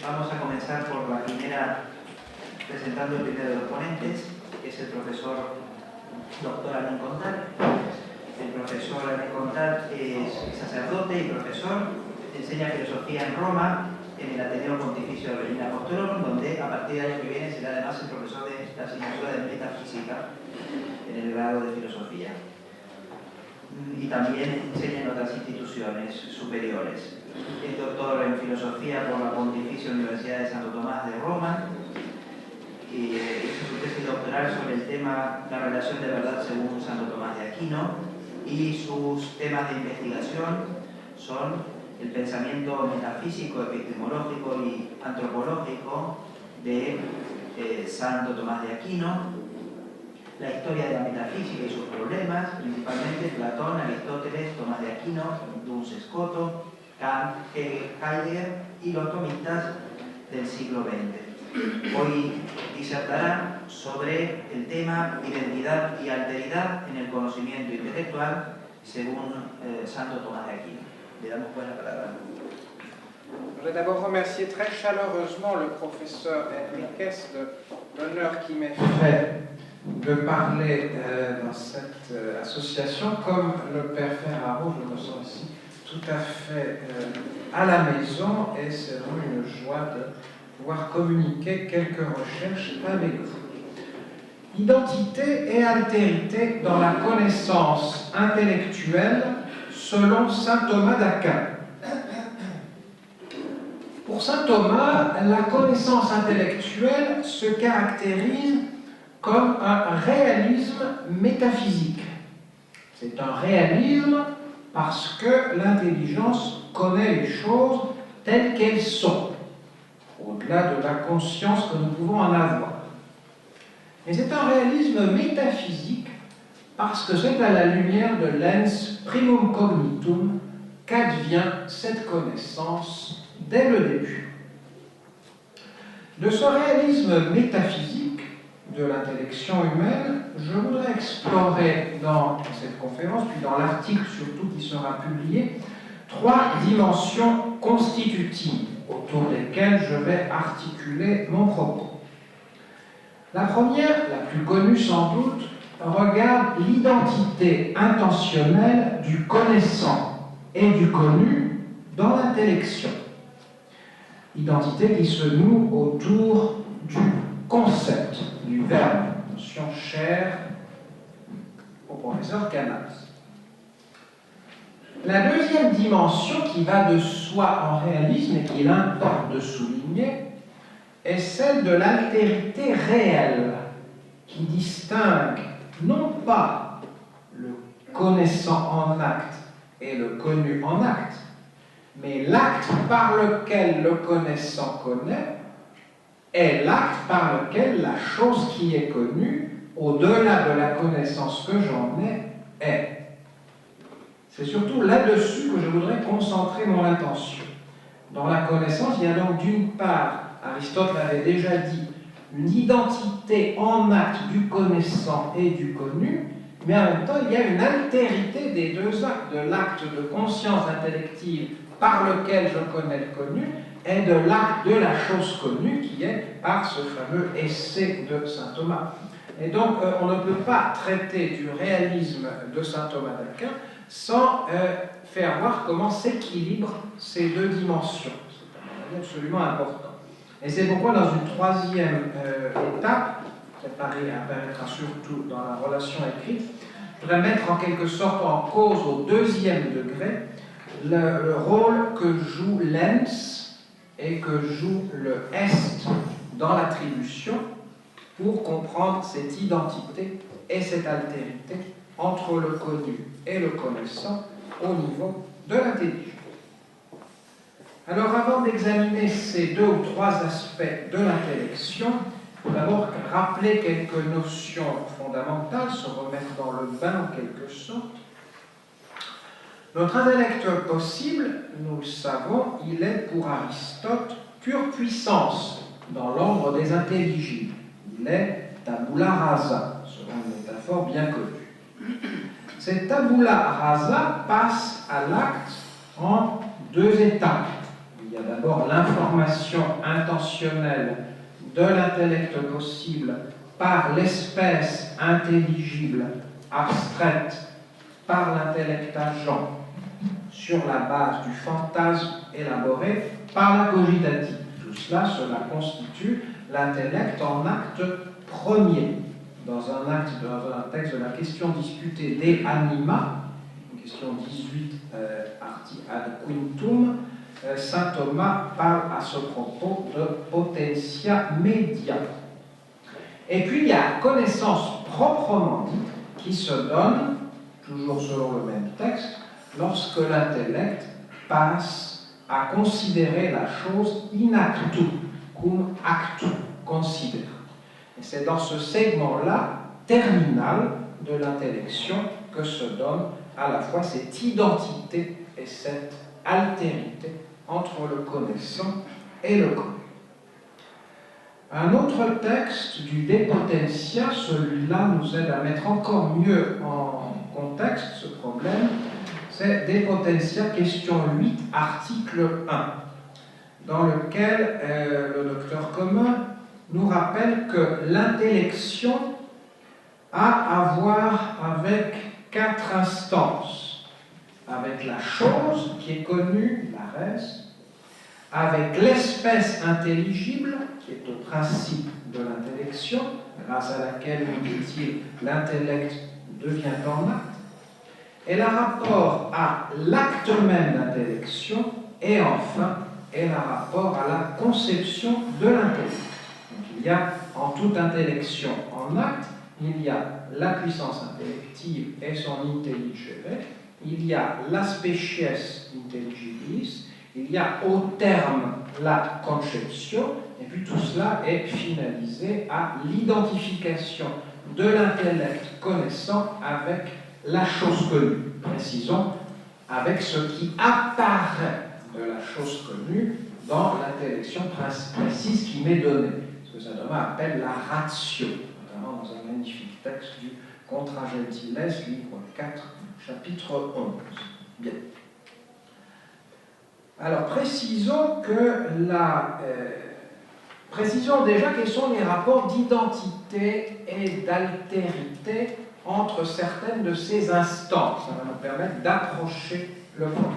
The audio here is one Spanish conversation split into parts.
Vamos a comenzar por la primera, presentando el primero de los ponentes, que es el profesor doctor Alain Contat. El profesor Alain Contat es sacerdote y profesor, enseña filosofía en Roma, en el Ateneo Pontificio de Regina Apostolorum, donde a partir del año que viene será además el profesor de la asignatura de metafísica en el grado de filosofía. Y también enseña en otras instituciones superiores. Es doctor en filosofía por la Pontificia Universidad de Santo Tomás de Roma y hizo su tesis doctoral sobre el tema la relación de verdad según Santo Tomás de Aquino, y sus temas de investigación son el pensamiento metafísico, epistemológico y antropológico de Santo Tomás de Aquino, la historia de la metafísica y sus problemas, principalmente Platón, Aristóteles, Tomás de Aquino, Duns Scoto, Kant, Hegel, Heidegger y los tomistas del siglo XX. Hoy disertará sobre el tema identidad y alteridad en el conocimiento intelectual según Santo Tomás de Aquino. Le damos pues la palabra. Je voudrais d'abord remercier très chaleureusement le professeur Enriquez de l'honneur qui m'est fait de parler dans cette association. Comme le père Ferraro, je me sens ici tout à fait à la maison et c'est vraiment une joie de pouvoir communiquer quelques recherches avec vous. Identité et altérité dans la connaissance intellectuelle selon saint Thomas d'Aquin. Pour saint Thomas, la connaissance intellectuelle se caractérise comme un réalisme métaphysique. C'est un réalisme parce que l'intelligence connaît les choses telles qu'elles sont, au-delà de la conscience que nous pouvons en avoir. Mais c'est un réalisme métaphysique parce que c'est à la lumière de l'ens primum cognitum qu'advient cette connaissance dès le début. De ce réalisme métaphysique de l'intellection humaine, je voudrais explorer dans cette conférence, puis dans l'article surtout qui sera publié, trois dimensions constitutives autour desquelles je vais articuler mon propos. La première, la plus connue sans doute, regarde l'identité intentionnelle du connaissant et du connu dans l'intellection. Identité qui se noue autour du concept, du verbe, notion chère au professeur Canas. La deuxième dimension qui va de soi en réalisme et qu'il importe de souligner est celle de l'altérité réelle qui distingue non pas le connaissant en acte et le connu en acte, mais l'acte par lequel le connaissant connaît est l'acte par lequel la chose qui est connue, au-delà de la connaissance que j'en ai, est. C'est surtout là-dessus que je voudrais concentrer mon attention. Dans la connaissance, il y a donc d'une part, Aristote l'avait déjà dit, une identité en acte du connaissant et du connu, mais en même temps, il y a une altérité des deux actes, de l'acte de conscience intellective par lequel je connais le connu, et de l'acte de la chose connue qui est par ce fameux essai de saint Thomas. Et donc, on ne peut pas traiter du réalisme de saint Thomas d'Aquin sans faire voir comment s'équilibrent ces deux dimensions. C'est absolument important. Et c'est pourquoi, dans une troisième étape, qui apparaîtra surtout dans la relation écrite, je voudrais mettre en quelque sorte en cause au deuxième degré le rôle que joue l'ens et que joue le est dans l'attribution pour comprendre cette identité et cette altérité entre le connu et le connaissant au niveau de l'intelligence. Alors, avant d'examiner ces deux ou trois aspects de l'intellection, d'abord rappeler quelques notions fondamentales, se remettre dans le bain en quelque sorte. Notre intellect possible, nous le savons, il est pour Aristote pure puissance dans l'ordre des intelligibles. Il est tabula rasa, selon une métaphore bien connue. Cette tabula rasa passe à l'acte en deux étapes. Il y a Il y a d'abord l'information intentionnelle de l'intellect possible par l'espèce intelligible abstraite par l'intellect agent sur la base du fantasme élaboré par la cogitative. Tout cela constitue l'intellect en acte premier. Dans un texte de la question disputée de anima, question 18, ad quintum, saint Thomas parle à ce propos de potentia media. Et puis il y a la connaissance proprement dite qui se donne, toujours selon le même texte, lorsque l'intellect passe à considérer la chose in actu, cum actu, considère. Et c'est dans ce segment-là, terminal de l'intellection, que se donne à la fois cette identité et cette altérité entre le connaissant et le connu. Un autre texte du De Potentia, celui-là nous aide à mettre encore mieux en contexte ce problème, c'est De Potentia, question 8, article 1, dans lequel le docteur Commun nous rappelle que l'intellection a à voir avec 4 instances. Avec la chose qui est connue, la res, avec l'espèce intelligible, qui est au principe de l'intellection, grâce à laquelle, nous dit-il, l'intellect devient en acte, et le rapport à l'acte même d'intellection, et enfin, et le rapport à la conception de l'intellect. Donc il y a en toute intellection en acte, il y a la puissance intellective et son intelligere, il y a la species intelligibilis, il y a au terme la conception, et puis tout cela est finalisé à l'identification de l'intellect connaissant avec la chose connue. Précisons, avec ce qui apparaît de la chose connue dans l'intellection précise qui m'est donnée. Ce que Saint Thomas appelle la ratio, notamment dans un magnifique texte du Contra Gentiles, livre 4, chapitre 11. Bien. Alors, précisons déjà quels sont les rapports d'identité et d'altérité entre certaines de ces instances. Ça va nous permettre d'approcher le problème.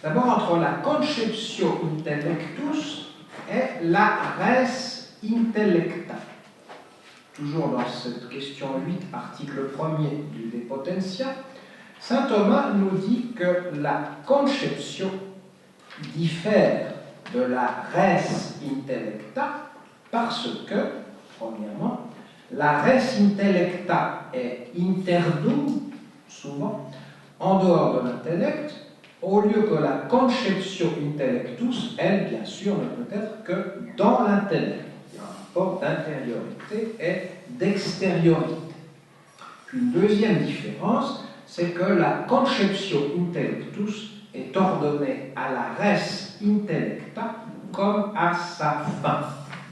D'abord, entre la conceptio intellectus et la res intellecta. Toujours dans cette question 8, article 1er du De Potentia, saint Thomas nous dit que la conception diffère de la res intellecta parce que, premièrement, la res intellecta est interdum, souvent, en dehors de l'intellect, au lieu que la conceptio intellectus, elle, bien sûr, ne peut être que dans l'intellect. Il y a un rapport d'intériorité et d'extériorité. Puis une deuxième différence, c'est que la conceptio intellectus est ordonnée à la res intellecta comme à sa fin.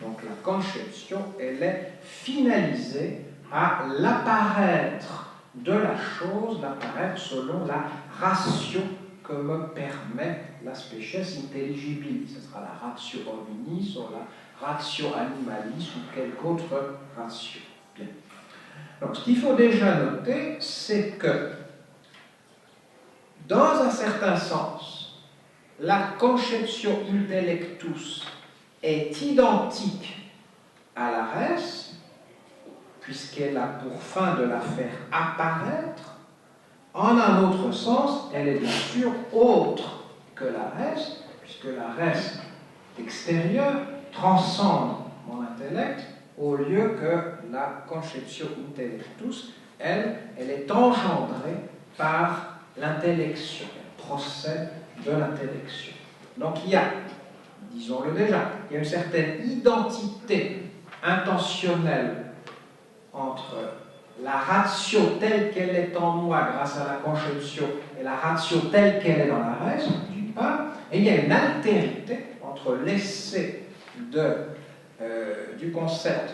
Donc la conception, elle est finalisée à l'apparaître de la chose, l'apparaître selon la ratio que me permet la species intelligibilis. Ce sera la ratio hominis ou la ratio animalis ou quelque autre ratio. Bien. Donc ce qu'il faut déjà noter, c'est que dans un certain sens, la conceptio intellectus est identique à la res, puisqu'elle a pour fin de la faire apparaître. En un autre sens, elle est bien sûr autre que la res, puisque la res extérieure transcende mon intellect, au lieu que la conceptio intellectus, elle est engendrée par l'intellection, elle procède de l'intellection. Donc il y a, disons-le déjà, il y a une certaine identité intentionnelle entre la ratio telle qu'elle est en moi grâce à la conception et la ratio telle qu'elle est dans la res, d'une part, et il y a une altérité entre l'essai du concept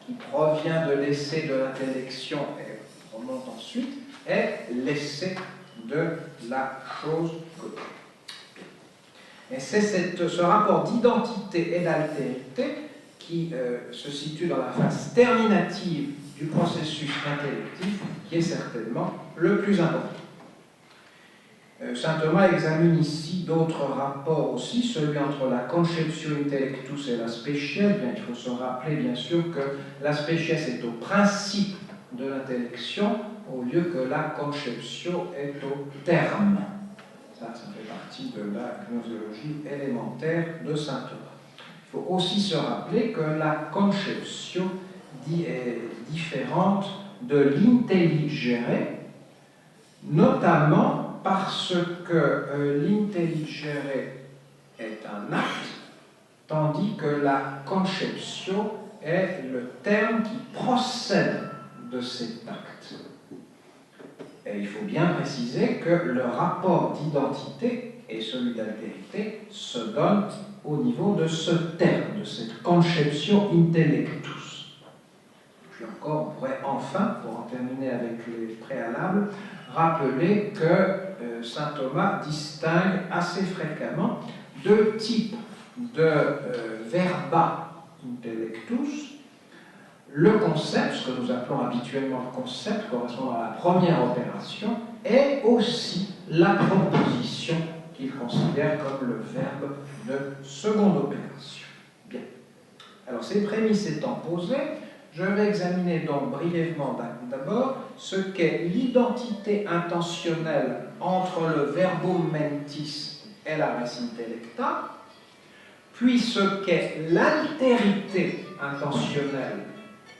qui provient de l'essai de l'intellection et remonte ensuite, et l'essai de la chose connue. Et c'est ce rapport d'identité et d'altérité qui se situe dans la phase terminative du processus intellectif, qui est certainement le plus important. Saint Thomas examine ici d'autres rapports aussi, celui entre la conceptio intellectus et la species. Bien, il faut se rappeler bien sûr que la species est au principe de l'intellection, au lieu que la conceptio est au terme. Ça fait partie de la gnoséologie élémentaire de saint Thomas. Il faut aussi se rappeler que la conceptio est différente de l'intelligere, notamment parce que l'intelligere est un acte, tandis que la conceptio est le terme qui procède de cet acte. Et il faut bien préciser que le rapport d'identité et celui d'altérité se donnent au niveau de ce terme, de cette conceptio intellectus. Puis encore, on pourrait enfin, pour en terminer avec les préalables, rappeler que saint Thomas distingue assez fréquemment deux types de verba intellectus. Le concept, ce que nous appelons habituellement le concept, correspondant à la première opération, et aussi la proposition qu'il considère comme le verbe de seconde opération. Bien. Alors, ces prémices étant posées, je vais examiner donc brièvement d'abord ce qu'est l'identité intentionnelle entre le verbum mentis et la res intellecta, puis ce qu'est l'altérité intentionnelle,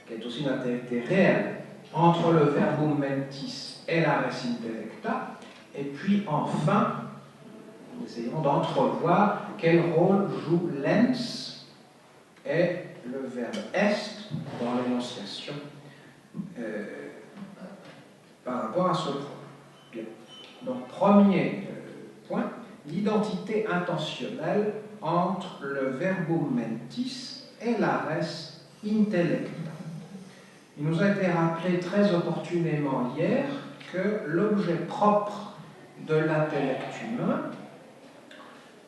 qui est aussi une altérité réelle, entre le verbum mentis et la res intellecta, et puis enfin, nous essayons d'entrevoir quel rôle joue l'ens et le verbe est dans l'énonciation par rapport à ce point. Bien. Donc, premier point, l'identité intentionnelle entre le verbum mentis et la res intellecta. Il nous a été rappelé très opportunément hier que l'objet propre de l'intellect humain,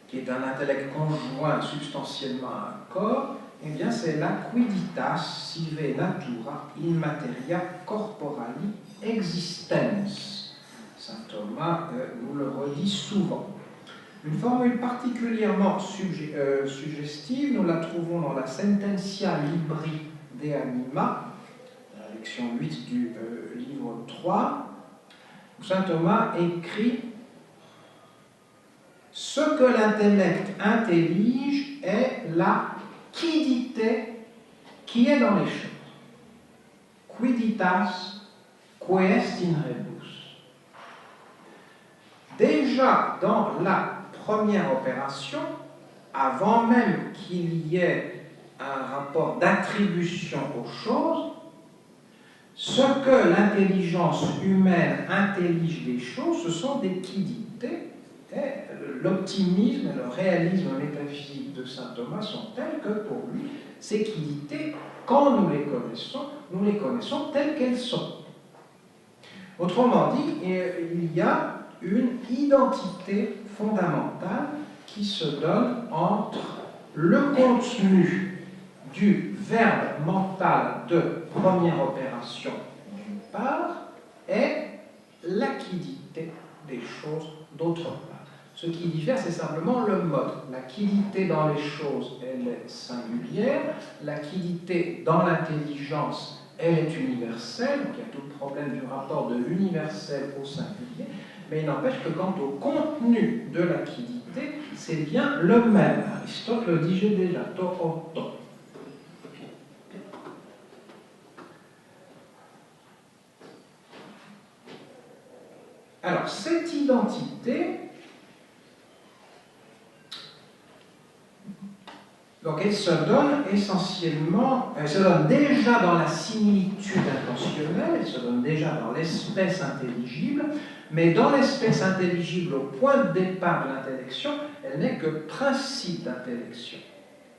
qui est un intellect conjoint substantiellement à un corps, eh bien c'est la quiditas sive natura in materia corporali existens. Saint Thomas nous le redit souvent. Une formule particulièrement suggestive, nous la trouvons dans la Sententia Libri de Anima, la lection 8 du livre 3, où saint Thomas écrit « Ce que l'intellect intellige est la quiddité qui est dans les choses. Quidditas quaest in rebus. » Déjà dans la première opération, avant même qu'il y ait un rapport d'attribution aux choses, ce que l'intelligence humaine intellige des choses, ce sont des quiddités. L'optimisme et le réalisme métaphysique de saint Thomas sont tels que pour lui, ces quiddités, quand nous les connaissons telles qu'elles sont. Autrement dit, il y a une identité fondamentale qui se donne entre le contenu du verbe mental de première opération d'une part et la quiddité des choses d'autre part. Ce qui diffère, c'est simplement le mode. La quiddité dans les choses, elle est singulière. La quiddité dans l'intelligence, elle est universelle. Donc il y a tout le problème du rapport de l'universel au singulier. Mais il n'empêche que quant au contenu de la quiddité, c'est bien le même. Aristote le disait déjà, to auto. Alors, cette identité, donc elle se donne essentiellement, elle se donne déjà dans la similitude intentionnelle, elle se donne déjà dans l'espèce intelligible, mais dans l'espèce intelligible, au point de départ de l'intellection, elle n'est que principe d'intellection.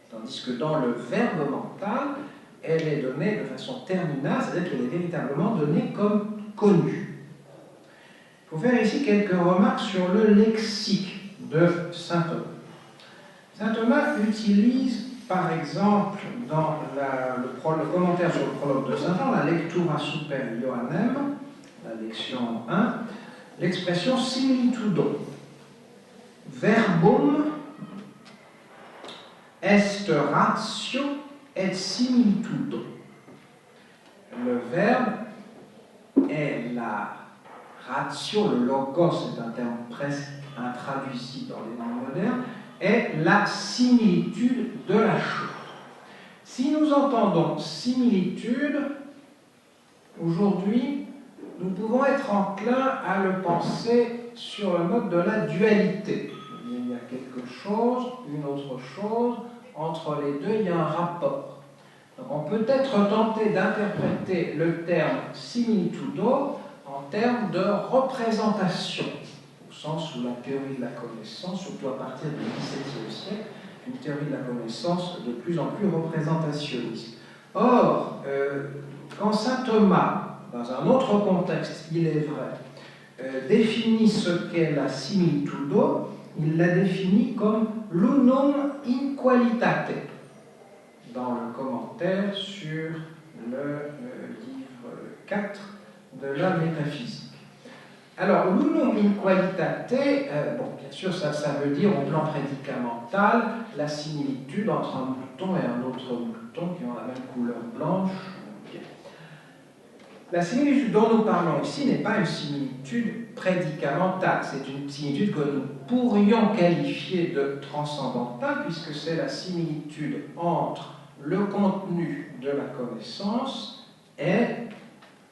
Tandis que dans le verbe mental, elle est donnée de façon terminale, c'est-à-dire qu'elle est véritablement donnée comme connue. Il faut faire ici quelques remarques sur le lexique de saint Thomas. Saint Thomas utilise, par exemple, dans le commentaire sur le prologue de Saint Jean, la lectura super Johannem, la lection 1, l'expression similitudo. Verbum est ratio et similitudo. Le verbe est la ratio, le logos est un terme presque intraduisible dans les langues modernes, est la similitude de la chose. Si nous entendons similitude, aujourd'hui, nous pouvons être enclins à le penser sur le mode de la dualité. Il y a quelque chose, une autre chose, entre les deux, il y a un rapport. Donc on peut être tenté d'interpréter le terme similitudo en termes de représentation, au sens où la théorie de la connaissance, surtout à partir du XVIIe siècle, une théorie de la connaissance de plus en plus représentationniste. Or, quand saint Thomas, dans un autre contexte, il est vrai, définit ce qu'est la similitudo, il la définit comme l'unum in qualitate, dans le commentaire sur le livre 4 de la métaphysique. Alors, l'unum in qualitate, bien sûr, ça veut dire au plan prédicamental la similitude entre un mouton et un autre mouton qui ont la même couleur blanche. La similitude dont nous parlons ici n'est pas une similitude prédicamentale, c'est une similitude que nous pourrions qualifier de transcendantale, puisque c'est la similitude entre le contenu de la connaissance et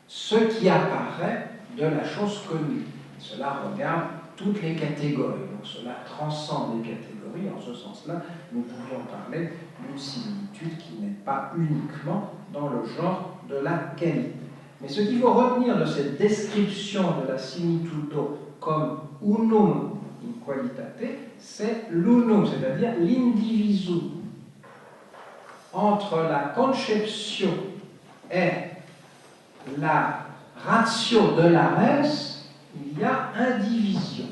ce qui apparaît de la chose connue. Cela regarde toutes les catégories, donc cela transcende les catégories. En ce sens-là, nous pourrions parler d'une similitude qui n'est pas uniquement dans le genre de la qualité. Mais ce qu'il faut retenir de cette description de la similitudo comme unum in qualitate, c'est l'unum, c'est-à-dire l'indivisu entre la conception et la ratio de la res, il y a indivision.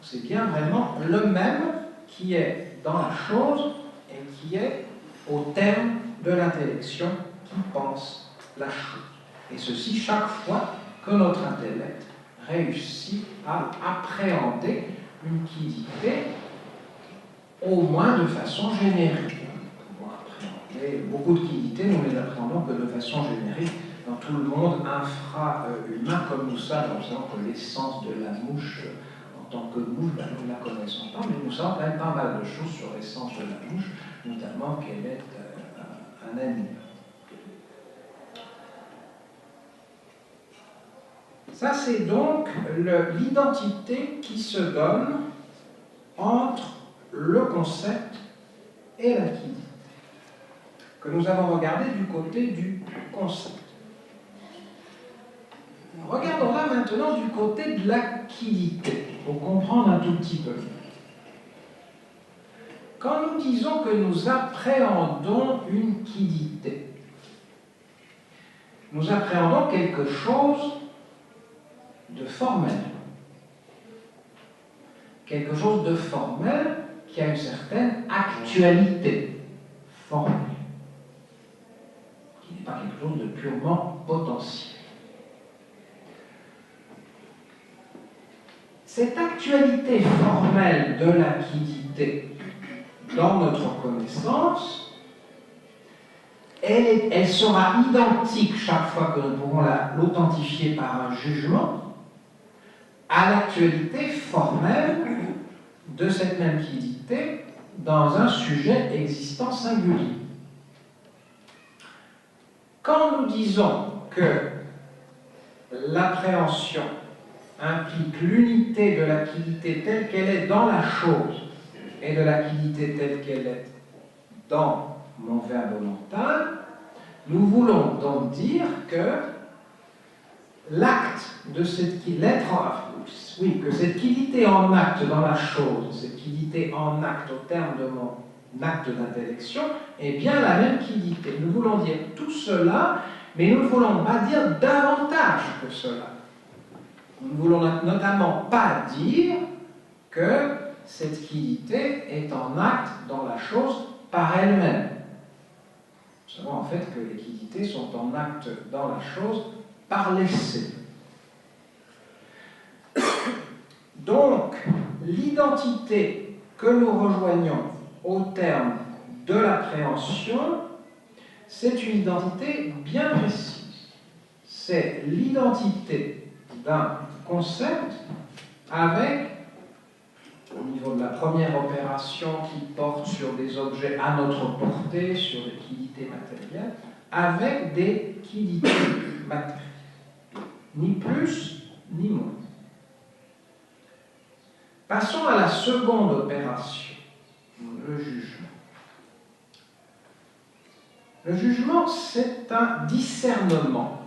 C'est bien vraiment le même qui est dans la chose et qui est au terme de l'intellection qui pense la chose. Et ceci chaque fois que notre intellect réussit à appréhender une quiddité, au moins de façon générique. Nous pouvons appréhender beaucoup de quiddités, nous les appréhendons que de façon générique. Dans tout le monde infra-humain, comme nous savons que l'essence de la mouche, en tant que mouche, nous ne la connaissons pas, mais nous savons quand même pas mal de choses sur l'essence de la mouche, notamment qu'elle est un animal. Ça, c'est donc l'identité qui se donne entre le concept et la quiddité, que nous avons regardé du côté du concept. Regardons là maintenant du côté de la quiddité, pour comprendre un tout petit peu. Quand nous disons que nous appréhendons une quiddité, nous appréhendons quelque chose de formel. Quelque chose de formel qui a une certaine actualité formelle, qui n'est pas quelque chose de purement potentiel. Cette actualité formelle de la quiddité dans notre connaissance, elle sera identique chaque fois que nous pourrons l'authentifier par un jugement à l'actualité formelle de cette même quiddité dans un sujet existant singulier. Quand nous disons que l'appréhension implique l'unité de la quiddité telle qu'elle est dans la chose et de la quiddité telle qu'elle est dans mon verbe mental, nous voulons donc dire que l'acte de cette que cette quiddité en acte dans la chose, cette quiddité en acte au terme de mon acte d'intellection, est bien la même quiddité. Nous voulons dire tout cela, mais nous ne voulons pas dire davantage que cela. Nous ne voulons notamment pas dire que cette quiddité est en acte dans la chose par elle-même. Nous savons en fait que les quiddités sont en acte dans la chose par l'essai. Donc, l'identité que nous rejoignons au terme de l'appréhension, c'est une identité bien précise. C'est l'identité d'un concept avec, au niveau de la première opération qui porte sur des objets à notre portée, sur des quiddités matérielles, avec des quiddités matérielles. Ni plus, ni moins. Passons à la seconde opération, le jugement. Le jugement, c'est un discernement,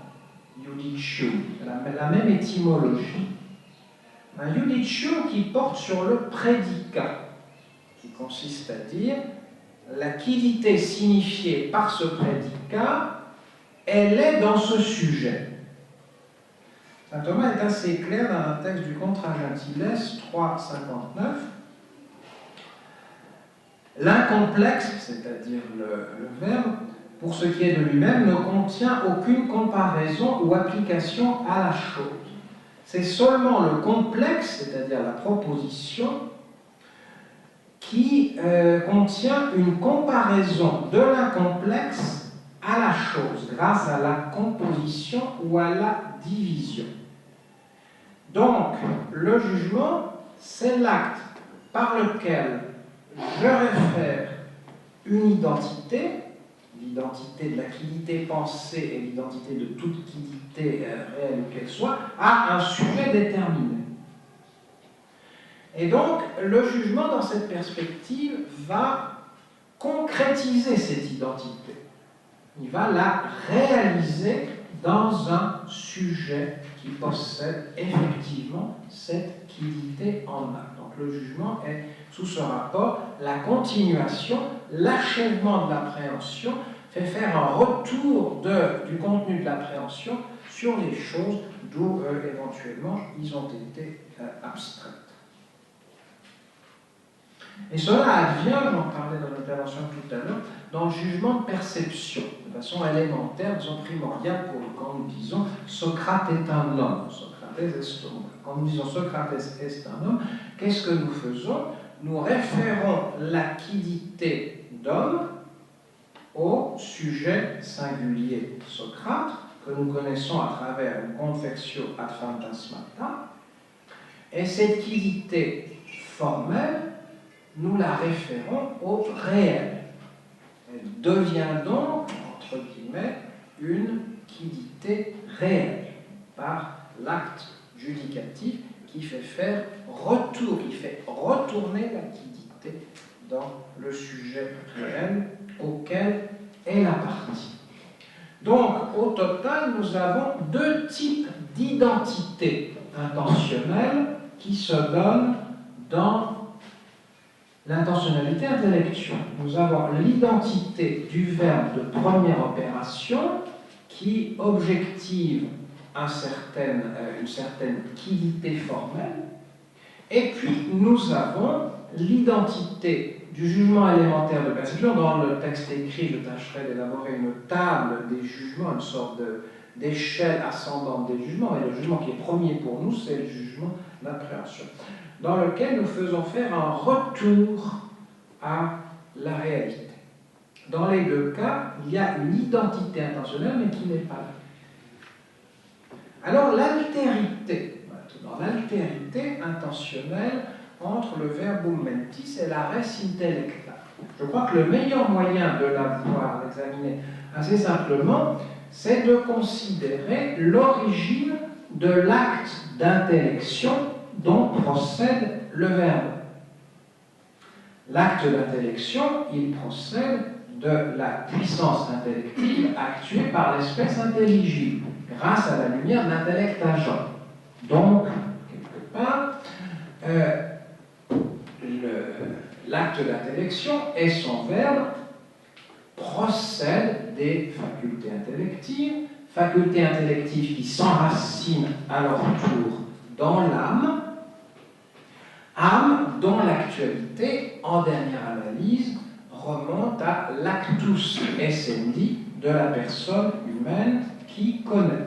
judicium, la même étymologie. Un judicium qui porte sur le prédicat, qui consiste à dire la quiddité signifiée par ce prédicat, elle est dans ce sujet. Saint Thomas est assez clair dans un texte du Contra Gentiles 3,59. L'incomplexe, c'est-à-dire le verbe, pour ce qui est de lui-même, ne contient aucune comparaison ou application à la chose. C'est seulement le complexe, c'est-à-dire la proposition, qui contient une comparaison de l'incomplexe à la chose, grâce à la composition ou à la division. Donc, le jugement, c'est l'acte par lequel je réfère une identité, l'identité de la quiddité pensée et l'identité de toute quiddité réelle qu'elle soit, à un sujet déterminé. Et donc, le jugement, dans cette perspective, va concrétiser cette identité. Il va la réaliser dans un sujet qui possède effectivement cette quiddité en acte. Donc le jugement est, sous ce rapport, la continuation, l'achèvement de l'appréhension, fait faire un retour du contenu de l'appréhension sur les choses d'où éventuellement ils ont été abstraites. Et cela advient, j'en parlais dans l'intervention tout à l'heure, dans le jugement de perception, de façon élémentaire, disons primordiale, quand nous disons Socrate est un homme, Socrate est homme. Quand nous disons Socrate est un homme, qu'est-ce que nous faisons? Nous référons la quiddité d'homme au sujet singulier Socrate, que nous connaissons à travers une confectio ad phantasmata, et cette quiddité formelle, nous la référons au réel. Elle devient donc, entre guillemets, une quiddité réelle, par l'acte judicatif qui fait faire retour, qui fait retourner la quiddité dans le sujet réel auquel elle appartient. Donc, au total, nous avons deux types d'identité intentionnelle qui se donnent dans l'intentionnalité intellectuelle. Nous avons l'identité du verbe de première opération qui objective une certaine quiddité formelle, et puis nous avons l'identité du jugement élémentaire de perception. Dans le texte écrit, je tâcherai d'élaborer une table des jugements, une sorte d'échelle ascendante des jugements, et le jugement qui est premier pour nous, c'est le jugement d'appréhension, dans lequel nous faisons faire un retour à la réalité. Dans les deux cas, il y a une identité intentionnelle, mais qui n'est pas là. Alors, l'altérité, maintenant, l'altérité intentionnelle entre le verbum mentis et la res intellecta. Je crois que le meilleur moyen de l'avoir examiné assez simplement, c'est de considérer l'origine de l'acte d'intellection dont procède le verbe. L'acte d'intellection, il procède de la puissance intellective actuée par l'espèce intelligible, grâce à la lumière de l'intellect agent. Donc, quelque part, l'acte d'intellection et son verbe procèdent des facultés intellectives qui s'enracinent à leur tour dans l'âme, âme dont l'actualité, en dernière analyse, remonte à l'actus essendi de la personne humaine qui connaît.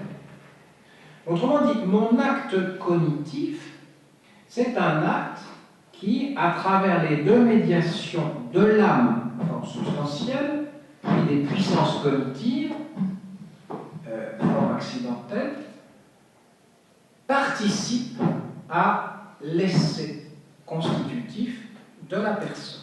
Autrement dit, mon acte cognitif, c'est un acte qui, à travers les deux médiations de l'âme, forme substantielle, et des puissances cognitives, forme accidentelle, participe à l'essai constitutif de la personne.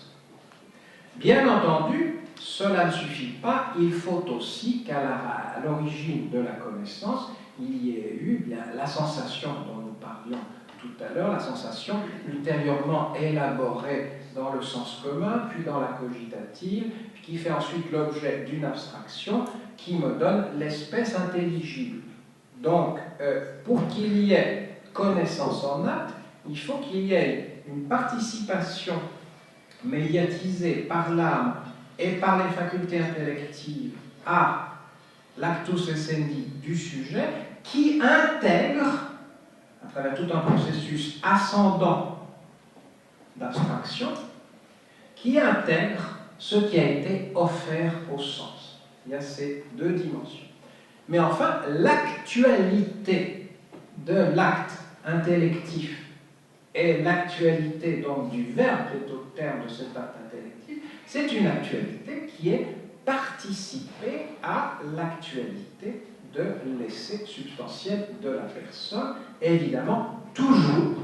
Bien entendu, cela ne suffit pas, il faut aussi qu'à l'origine de la connaissance, il y ait eu bien la sensation dont nous parlions tout à l'heure, la sensation ultérieurement élaborée dans le sens commun, puis dans la cogitative, qui fait ensuite l'objet d'une abstraction qui me donne l'espèce intelligible. Donc, pour qu'il y ait connaissance en acte, il faut qu'il y ait une participation médiatisée par l'âme et par les facultés intellectives à l'actus essendi du sujet qui intègre, à travers tout un processus ascendant d'abstraction, qui intègre ce qui a été offert au sens. Il y a ces deux dimensions. Mais enfin, l'actualité de l'acte intellectif et l'actualité donc du verbe qui est au terme de cet acte intellectif, c'est une actualité qui est participée à l'actualité de l'essai substantiel de la personne, évidemment toujours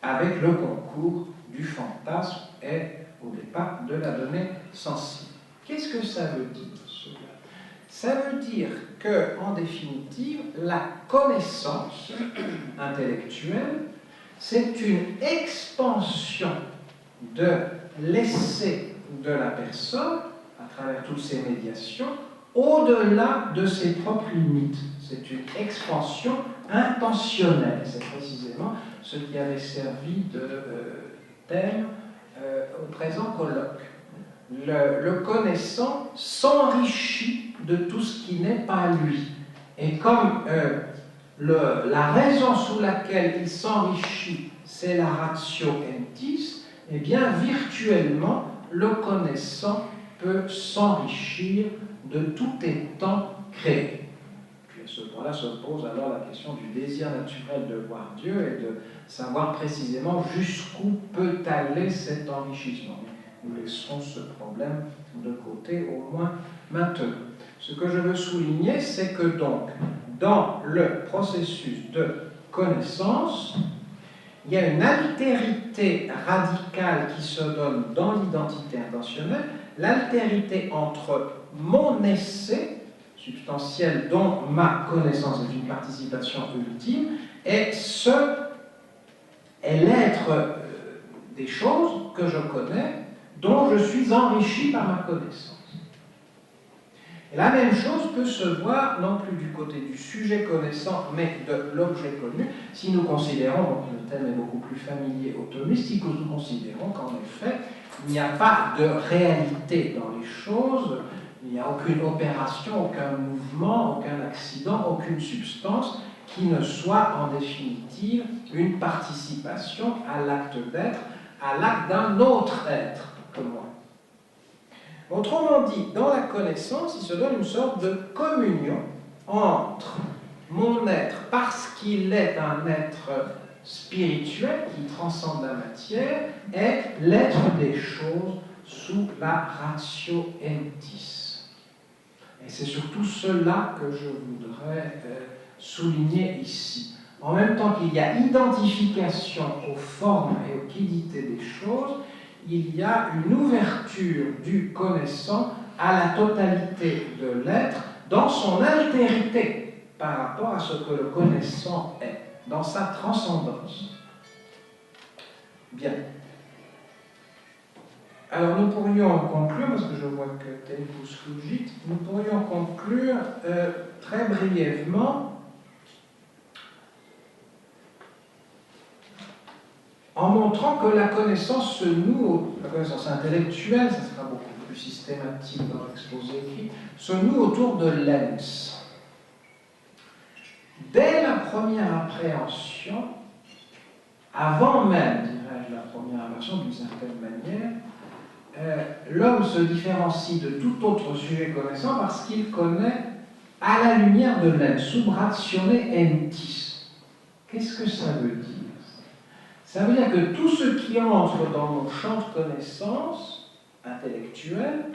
avec le concours du fantasme et au départ de la donnée sensible. Qu'est-ce que ça veut dire cela? Ça veut dire que, en définitive, la connaissance intellectuelle, c'est une expansion de l'essai de la personne, à travers toutes ses médiations, au-delà de ses propres limites. C'est une expansion intentionnelle. C'est précisément ce qui avait servi de thème au présent colloque. Le connaissant s'enrichit de tout ce qui n'est pas lui. Et comme la raison sous laquelle il s'enrichit, c'est la ratio entis, eh bien, virtuellement, le connaissant peut s'enrichir de tout étant créé. Puis à ce point-là se pose alors la question du désir naturel de voir Dieu et de savoir précisément jusqu'où peut aller cet enrichissement. Nous laissons ce problème de côté, au moins maintenant. Ce que je veux souligner, c'est que donc, dans le processus de connaissance, il y a une altérité radicale qui se donne dans l'identité intentionnelle, l'altérité entre mon essai substantiel dont ma connaissance est une participation ultime et l'être des choses que je connais dont je suis enrichi par ma connaissance. Et la même chose peut se voir non plus du côté du sujet connaissant, mais de l'objet connu, si nous considérons, donc le thème est beaucoup plus familier au thomiste, si nous considérons qu'en effet, il n'y a pas de réalité dans les choses, il n'y a aucune opération, aucun mouvement, aucun accident, aucune substance qui ne soit en définitive une participation à l'acte d'être, à l'acte d'un autre être que moi. Autrement dit, dans la connaissance, il se donne une sorte de communion entre mon être, parce qu'il est un être spirituel qui transcende la matière, et l'être des choses sous la ratio entis. Et c'est surtout cela que je voudrais souligner ici. En même temps qu'il y a identification aux formes et aux qualités des choses, il y a une ouverture du connaissant à la totalité de l'être dans son altérité par rapport à ce que le connaissant est, dans sa transcendance. Bien. Alors nous pourrions conclure, parce que je vois que tempus fugit, nous pourrions conclure très brièvement en montrant que la connaissance se noue, la connaissance intellectuelle, ça sera beaucoup plus systématique dans l'exposé écrit, se noue autour de l'ens. Dès la première appréhension, avant même, dirais-je, la première inversion d'une certaine manière, l'homme se différencie de tout autre sujet connaissant parce qu'il connaît à la lumière de l'être, sub ratione entis. Qu'est-ce que ça veut dire? Ça veut dire que tout ce qui entre dans nos champs de connaissances intellectuelles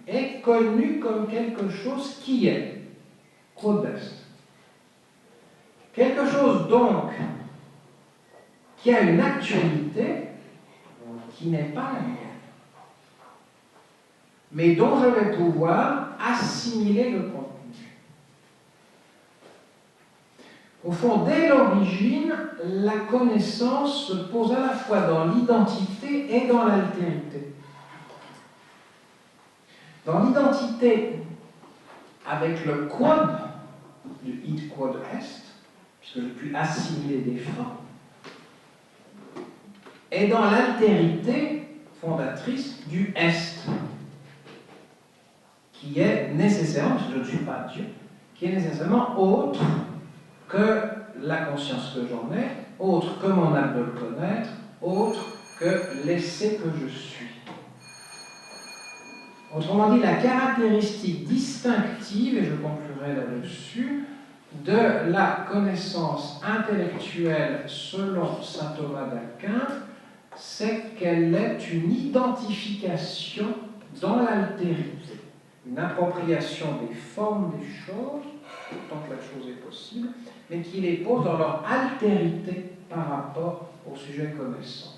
est connu comme quelque chose qui est, quod est. Quelque chose donc qui a une actualité qui n'est pas la mienne, mais dont je vais pouvoir assimiler le contenu. Au fond, dès l'origine, la connaissance se pose à la fois dans l'identité et dans l'altérité. Dans l'identité, avec le quod, du id quod est, puisque je puis assimiler des formes, et dans l'altérité fondatrice du est, qui est nécessairement, parce que je ne suis pas Dieu, qui est nécessairement autre que la conscience que j'en ai, autre que mon acte de le connaître, autre que l'essai que je suis. Autrement dit, la caractéristique distinctive, et je conclurai là-dessus, de la connaissance intellectuelle selon saint Thomas d'Aquin, c'est qu'elle est une identification dans l'altérité, une appropriation des formes des choses, autant que la chose est possible, mais qui les pose dans leur altérité par rapport au sujet connaissant.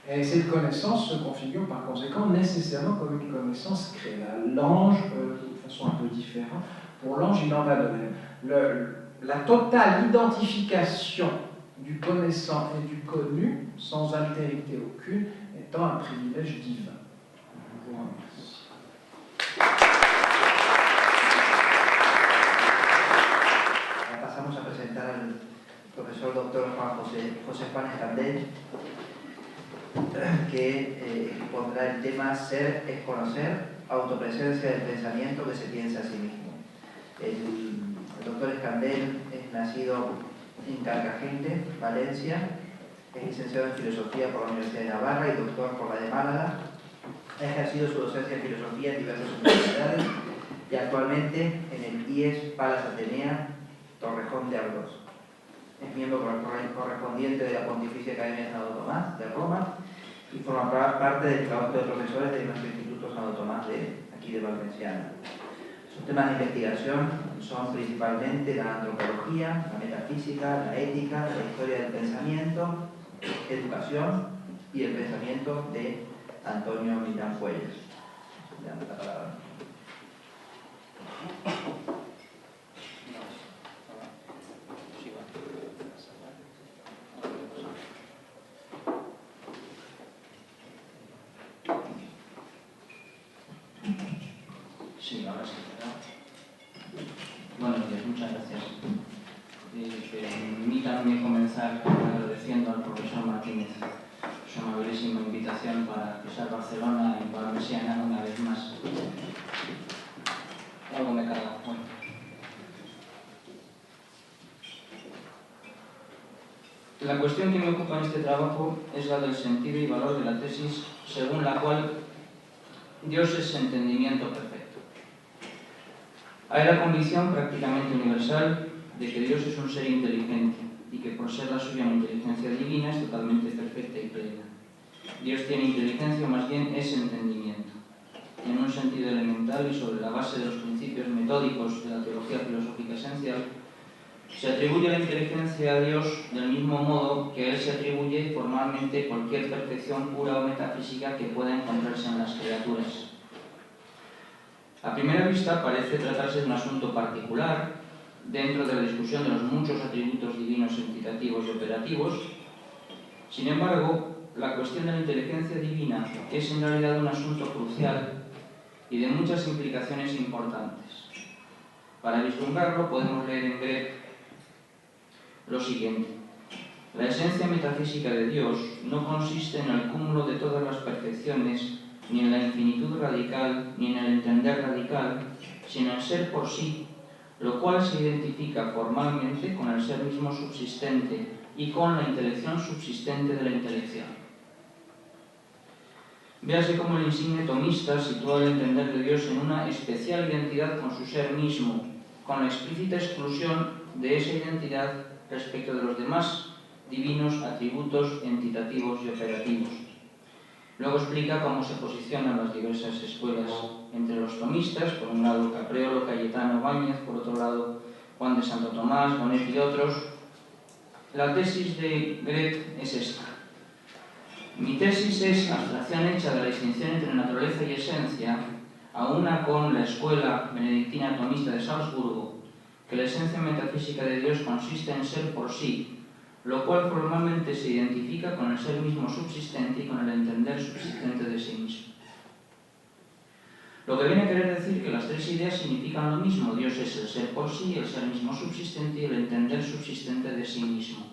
Et cette connaissance se configure par conséquent nécessairement comme une connaissance créée. L'ange, de façon un peu différente, pour l'ange il en va de même. La totale identification du connaissant et du connu, sans altérité aucune, étant un privilège divin. Je vous remercie. Pasamos a presentar al profesor doctor José Juan Escandell, que pondrá el tema Ser es conocer, autopresencia del pensamiento que se piensa a sí mismo. El doctor Escandell es nacido en Carcagente, Valencia, es licenciado en Filosofía por la Universidad de Navarra y doctor por la de Málaga. Ha ejercido su docencia en Filosofía en diversas universidades y actualmente en el IES Palas Atenea, Torrejón de Ardoz. Es miembro correspondiente de la Pontificia Academia de Santo Tomás de Roma y forma parte del trabajo de profesores de nuestro Instituto Santo Tomás de aquí de Valenciana. Sus temas de investigación son principalmente la antropología, la metafísica, la ética, la historia del pensamiento, educación y el pensamiento de Antonio Millán Puelles. Le damos la palabra. Sí, ahora sí, ¿verdad? Buenos días, muchas gracias. Permítanme comenzar agradeciendo al profesor Martínez su amabilísima invitación para pisar Barcelona y Valenciana una vez más. Algo me carga. Bueno. La cuestión que me ocupa en este trabajo es la del sentido y valor de la tesis según la cual Dios es entendimiento perfecto. Hay la convicción prácticamente universal de que Dios es un ser inteligente y que por ser la suya una inteligencia divina es totalmente perfecta y plena. Dios tiene inteligencia o más bien es entendimiento. En un sentido elemental y sobre la base de los principios metódicos de la teología filosófica esencial, se atribuye la inteligencia a Dios del mismo modo que a Él se atribuye formalmente cualquier perfección pura o metafísica que pueda encontrarse en las criaturas. A primera vista parece tratarse de un asunto particular dentro de la discusión de los muchos atributos divinos entitativos y operativos. Sin embargo, la cuestión de la inteligencia divina es en realidad un asunto crucial y de muchas implicaciones importantes. Para vislumbrarlo podemos leer en Grec lo siguiente: la esencia metafísica de Dios no consiste en el cúmulo de todas las perfecciones, ni en la infinitud radical, ni en el entender radical, sino en ser por sí, lo cual se identifica formalmente con el ser mismo subsistente, y con la intelección subsistente de la intelección. Véase como el insigne tomista sitúa el entender de Dios en una especial identidad con su ser mismo, con la explícita exclusión de esa identidad respecto de los demás divinos atributos entitativos y operativos. Luego explica cómo se posicionan las diversas escuelas entre los tomistas, por un lado Capreolo, Cayetano, Báñez, por otro lado Juan de Santo Tomás, Bonet y otros. La tesis de Gret es esta. Mi tesis es abstracción hecha de la distinción entre naturaleza y esencia, aúna con la escuela benedictina tomista de Salzburgo, que la esencia metafísica de Dios consiste en ser por sí, lo cual formalmente se identifica con el ser mismo subsistente y con el entender subsistente de sí mismo. Lo que viene a querer decir que las tres ideas significan lo mismo. Dios es el ser por sí, el ser mismo subsistente y el entender subsistente de sí mismo.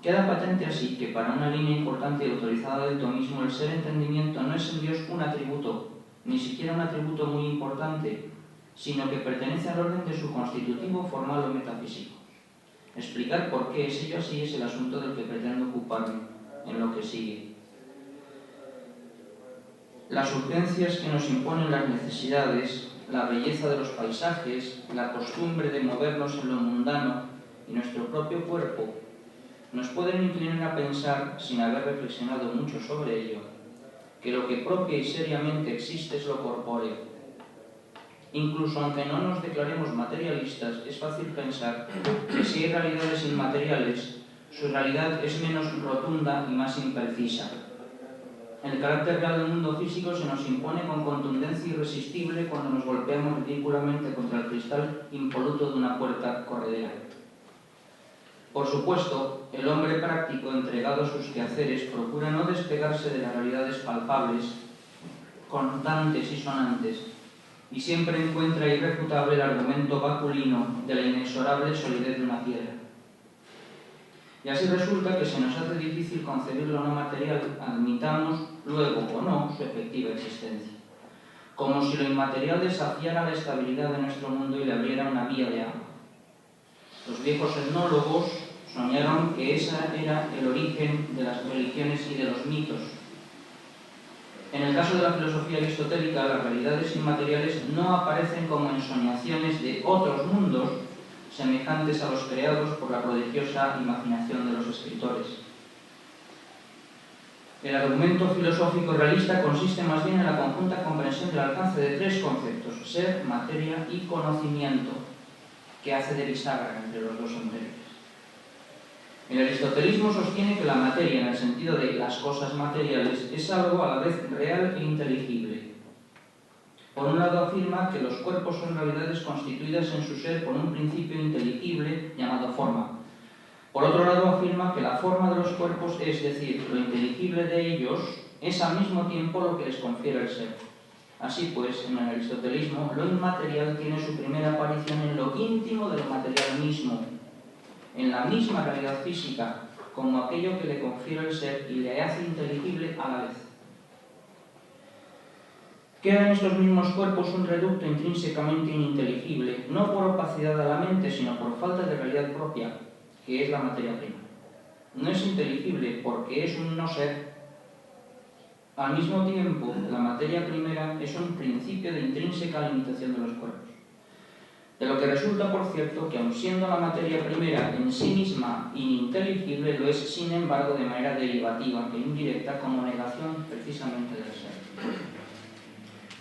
Queda patente así que para una línea importante y autorizada del tomismo el ser entendimiento no es en Dios un atributo, ni siquiera un atributo muy importante, sino que pertenece al orden de su constitutivo formal o metafísico. Explicar por qué es ello así es el asunto del que pretendo ocuparme en lo que sigue. Las urgencias que nos imponen las necesidades, la belleza de los paisajes, la costumbre de movernos en lo mundano y nuestro propio cuerpo nos pueden inclinar a pensar, sin haber reflexionado mucho sobre ello, que lo que propia y seriamente existe es lo corpóreo. Incluso aunque no nos declaremos materialistas, es fácil pensar que si hay realidades inmateriales, su realidad es menos rotunda y más imprecisa. El carácter real del mundo físico se nos impone con contundencia irresistible cuando nos golpeamos ridículamente contra el cristal impoluto de una puerta corredera. Por supuesto, el hombre práctico entregado a sus quehaceres procura no despegarse de las realidades palpables, constantes y sonantes, y siempre encuentra irrefutable el argumento baculino de la inexorable solidez de una piedra. Y así resulta que se nos hace difícil concebir lo no material, admitamos luego o no su efectiva existencia, como si lo inmaterial desafiara la estabilidad de nuestro mundo y le abriera una vía de agua. Los viejos etnólogos soñaron que ese era el origen de las religiones y de los mitos. En el caso de la filosofía aristotélica, las realidades inmateriales no aparecen como ensoñaciones de otros mundos semejantes a los creados por la prodigiosa imaginación de los escritores. El argumento filosófico realista consiste más bien en la conjunta comprensión del alcance de tres conceptos: ser, materia y conocimiento, que hace de bisagra entre los dos anteriores. El aristotelismo sostiene que la materia, en el sentido de las cosas materiales, es algo a la vez real e inteligible. Por un lado afirma que los cuerpos son realidades constituidas en su ser por un principio inteligible llamado forma. Por otro lado afirma que la forma de los cuerpos, es decir, lo inteligible de ellos, es al mismo tiempo lo que les confiere el ser. Así pues, en el aristotelismo, lo inmaterial tiene su primera aparición en lo íntimo de lo material mismo, en la misma realidad física, como aquello que le confiere el ser y le hace inteligible a la vez. Queda en estos mismos cuerpos un reducto intrínsecamente ininteligible, no por opacidad a la mente, sino por falta de realidad propia, que es la materia prima. No es inteligible porque es un no ser. Al mismo tiempo, la materia primera es un principio de intrínseca limitación de los cuerpos. De lo que resulta, por cierto, que aun siendo la materia primera en sí misma ininteligible, lo es sin embargo de manera derivativa e indirecta como negación precisamente del ser.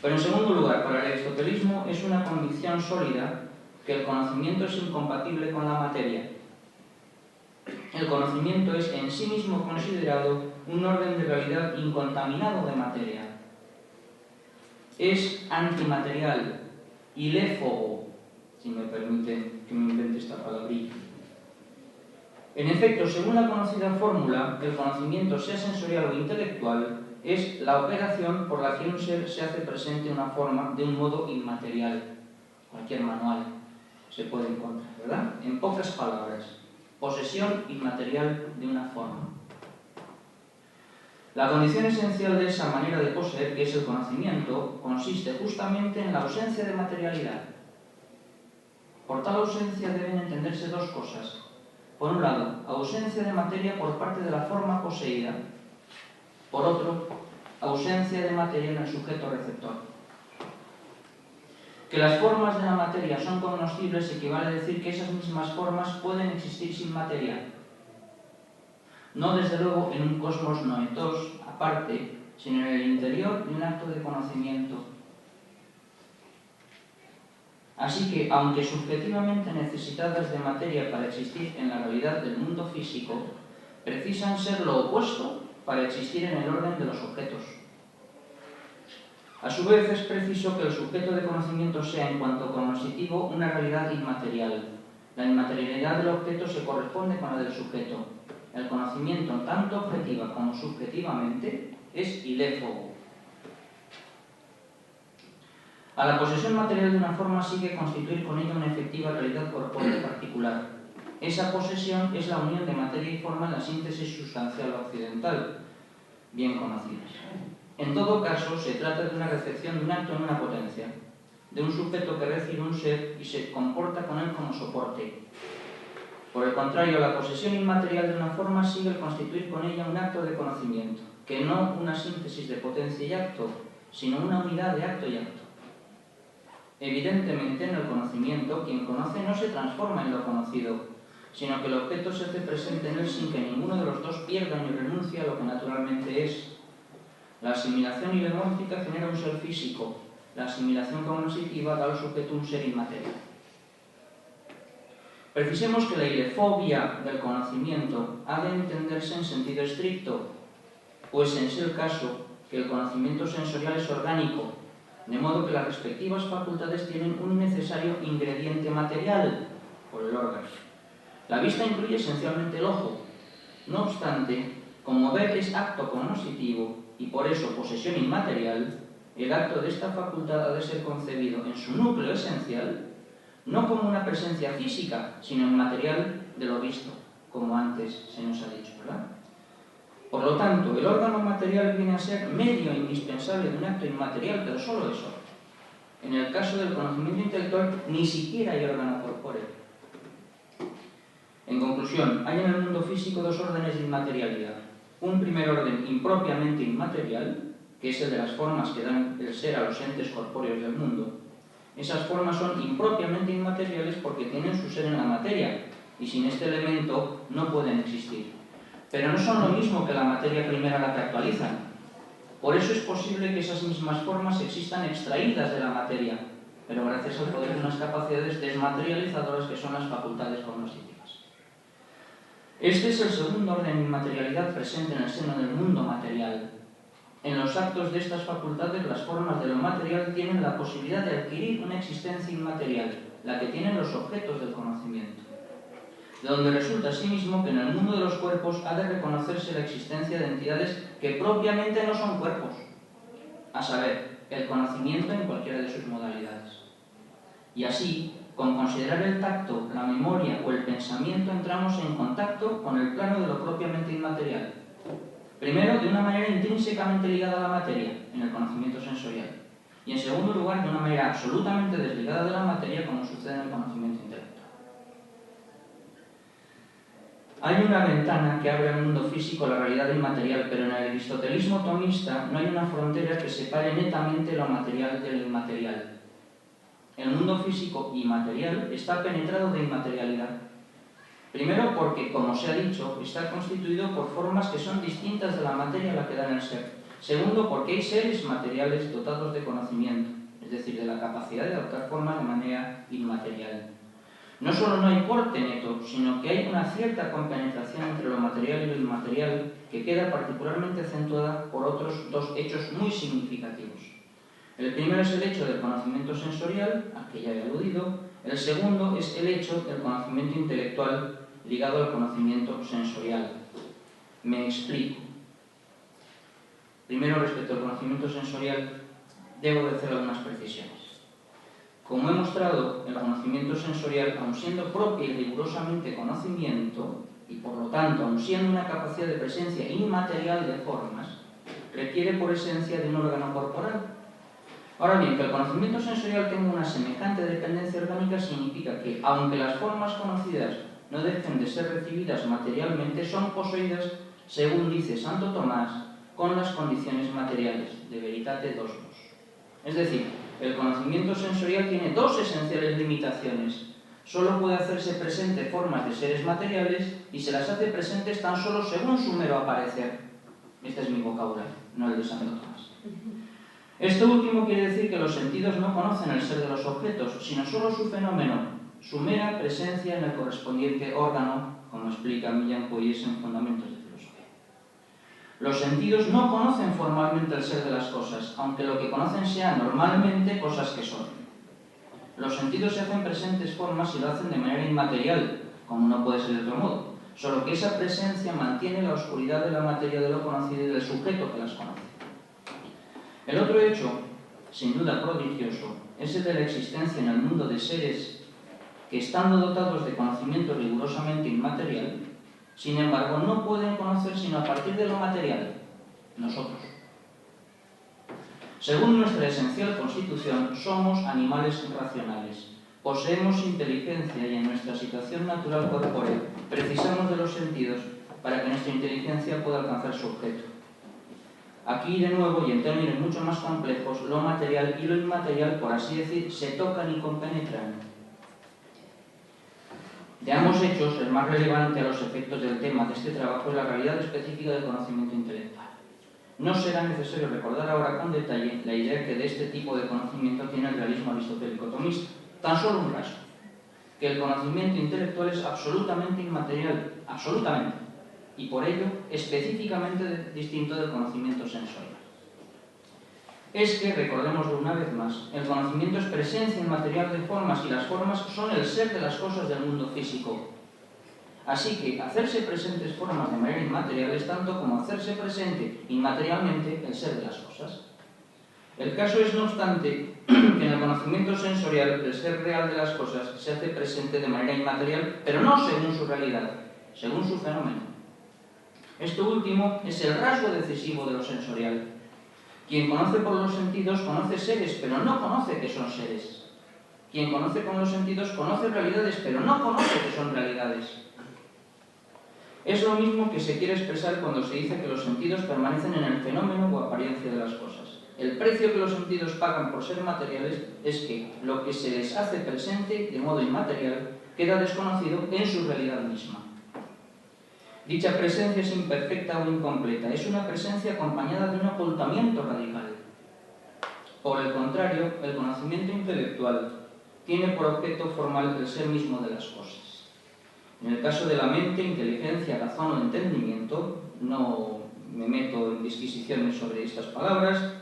Pero en segundo lugar, para el aristotelismo es una convicción sólida que el conocimiento es incompatible con la materia. El conocimiento es en sí mismo considerado un orden de realidad incontaminado de materia. Es antimaterial, iléfobo, si me permiten que me invente esta palabrilla. En efecto, según la conocida fórmula, el conocimiento, sea sensorial o intelectual, es la operación por la que un ser se hace presente una forma de un modo inmaterial. Cualquier manual se puede encontrar, ¿verdad? En pocas palabras, posesión inmaterial de una forma. La condición esencial de esa manera de poseer, que es el conocimiento, consiste justamente en la ausencia de materialidad. Por tal ausencia deben entenderse dos cosas: Por un lado, ausencia de materia por parte de la forma poseída. Por otro, ausencia de materia en el sujeto receptor. Que las formas de la materia son cognoscibles equivale a decir que esas mismas formas pueden existir sin materia. No desde luego en un cosmos noetos aparte, sino en el interior de un acto de conocimiento. Así que, aunque subjetivamente necesitadas de materia para existir en la realidad del mundo físico, precisan ser lo opuesto para existir en el orden de los objetos. A su vez, es preciso que el sujeto de conocimiento sea, en cuanto cognoscitivo, una realidad inmaterial. La inmaterialidad del objeto se corresponde con la del sujeto. El conocimiento, tanto objetiva como subjetivamente, es iléfogo. A la posesión material de una forma sigue constituir con ella una efectiva realidad corpórea particular. Esa posesión es la unión de materia y forma en la síntesis sustancial occidental, bien conocidas. En todo caso, se trata de una recepción de un acto en una potencia, de un sujeto que recibe un ser y se comporta con él como soporte. Por el contrario, la posesión inmaterial de una forma sigue el constituir con ella un acto de conocimiento, que no una síntesis de potencia y acto, sino una unidad de acto y acto. Evidentemente, en el conocimiento, quien conoce no se transforma en lo conocido, sino que el objeto se hace presente en él sin que ninguno de los dos pierda ni renuncie a lo que naturalmente es. La asimilación ilemórfica genera un ser físico, la asimilación cognoscitiva da al sujeto un ser inmaterial. Precisemos que la ilefobia del conocimiento ha de entenderse en sentido estricto, pues en es el caso que el conocimiento sensorial es orgánico, de modo que las respectivas facultades tienen un necesario ingrediente material, por el órgano. La vista incluye esencialmente el ojo. No obstante, como ver es acto cognoscitivo y por eso posesión inmaterial, el acto de esta facultad ha de ser concebido en su núcleo esencial, no como una presencia física, sino en material de lo visto, como antes se nos ha dicho, ¿verdad? Por lo tanto, el órgano material viene a ser medio indispensable de un acto inmaterial, pero solo eso. En el caso del conocimiento intelectual, ni siquiera hay órgano corpóreo. En conclusión, hay en el mundo físico dos órdenes de inmaterialidad. Un primer orden impropiamente inmaterial, que es el de las formas que dan el ser a los entes corpóreos del mundo. Esas formas son impropiamente inmateriales porque tienen su ser en la materia, y sin este elemento no pueden existir. Pero no son lo mismo que la materia primera a la que actualizan. Por eso es posible que esas mismas formas existan extraídas de la materia, pero gracias al poder de unas capacidades desmaterializadoras que son las facultades cognoscitivas. Este es el segundo orden de inmaterialidad presente en el seno del mundo material. En los actos de estas facultades, las formas de lo material tienen la posibilidad de adquirir una existencia inmaterial, la que tienen los objetos del conocimiento. De donde resulta asimismo que en el mundo de los cuerpos ha de reconocerse la existencia de entidades que propiamente no son cuerpos, a saber, el conocimiento en cualquiera de sus modalidades. Y así, con considerar el tacto, la memoria o el pensamiento, entramos en contacto con el plano de lo propiamente inmaterial. Primero, de una manera intrínsecamente ligada a la materia, en el conocimiento sensorial. Y en segundo lugar, de una manera absolutamente desligada de la materia, como sucede en el conocimiento intelectual. Hay una ventana que abre al mundo físico la realidad inmaterial, pero en el aristotelismo tomista no hay una frontera que separe netamente lo material de lo inmaterial. El mundo físico y material está penetrado de inmaterialidad. Primero porque, como se ha dicho, está constituido por formas que son distintas de la materia a la que dan el ser. Segundo porque hay seres materiales dotados de conocimiento, es decir, de la capacidad de adoptar formas de manera inmaterial. No solo no hay porte neto, sino que hay una cierta compenetración entre lo material y lo inmaterial que queda particularmente acentuada por otros dos hechos muy significativos. El primero es el hecho del conocimiento sensorial, al que ya he aludido. El segundo es el hecho del conocimiento intelectual ligado al conocimiento sensorial. Me explico. Primero, respecto al conocimiento sensorial, debo de hacer algunas precisiones. Como he mostrado, el conocimiento sensorial, aun siendo propio y rigurosamente conocimiento, y por lo tanto, aun siendo una capacidad de presencia inmaterial de formas, requiere por esencia de un órgano corporal. Ahora bien, que el conocimiento sensorial tenga una semejante dependencia orgánica significa que, aunque las formas conocidas no dejen de ser recibidas materialmente, son poseídas, según dice Santo Tomás, con las condiciones materiales, de veritate dosmos. Es decir, el conocimiento sensorial tiene dos esenciales limitaciones. Solo puede hacerse presente formas de seres materiales y se las hace presentes tan solo según su mero aparecer. Este es mi vocabulario, no el de Santo Tomás. Esto último quiere decir que los sentidos no conocen el ser de los objetos, sino solo su fenómeno, su mera presencia en el correspondiente órgano, como explica Millán Poyes en Fundamentos de Filosofía. Los sentidos no conocen formalmente el ser de las cosas, aunque lo que conocen sea normalmente cosas que son. Los sentidos se hacen presentes formas y lo hacen de manera inmaterial, como no puede ser de otro modo, solo que esa presencia mantiene la oscuridad de la materia de lo conocido y del sujeto que las conoce. El otro hecho, sin duda prodigioso, es el de la existencia en el mundo de seres que, estando dotados de conocimiento rigurosamente inmaterial, sin embargo no pueden conocer sino a partir de lo material, nosotros. Según nuestra esencial constitución, somos animales racionales, poseemos inteligencia y en nuestra situación natural corpórea precisamos de los sentidos para que nuestra inteligencia pueda alcanzar su objeto. Aquí, de nuevo, y en términos mucho más complejos, lo material y lo inmaterial, por así decir, se tocan y compenetran. De ambos hechos, el más relevante a los efectos del tema de este trabajo es la realidad específica del conocimiento intelectual. No será necesario recordar ahora con detalle la idea que de este tipo de conocimiento tiene el realismo aristotélico tomista. Tan solo un rasgo, que el conocimiento intelectual es absolutamente inmaterial, absolutamente, y por ello específicamente distinto del conocimiento sensorial. Es que, recordémoslo una vez más, el conocimiento es presencia inmaterial de formas y las formas son el ser de las cosas del mundo físico. Así que hacerse presentes formas de manera inmaterial es tanto como hacerse presente inmaterialmente el ser de las cosas. El caso es, no obstante, que en el conocimiento sensorial el ser real de las cosas se hace presente de manera inmaterial, pero no según su realidad, según su fenómeno. Esto último es el rasgo decisivo de lo sensorial. Quien conoce por los sentidos conoce seres, pero no conoce que son seres. Quien conoce con los sentidos conoce realidades, pero no conoce que son realidades. Es lo mismo que se quiere expresar cuando se dice que los sentidos permanecen en el fenómeno o apariencia de las cosas. El precio que los sentidos pagan por ser materiales es que lo que se les hace presente de modo inmaterial queda desconocido en su realidad misma. Dicha presencia es imperfecta o incompleta, es una presencia acompañada de un ocultamiento radical. Por el contrario, el conocimiento intelectual tiene por objeto formal el ser mismo de las cosas. En el caso de la mente, inteligencia, razón o entendimiento, no me meto en disquisiciones sobre estas palabras,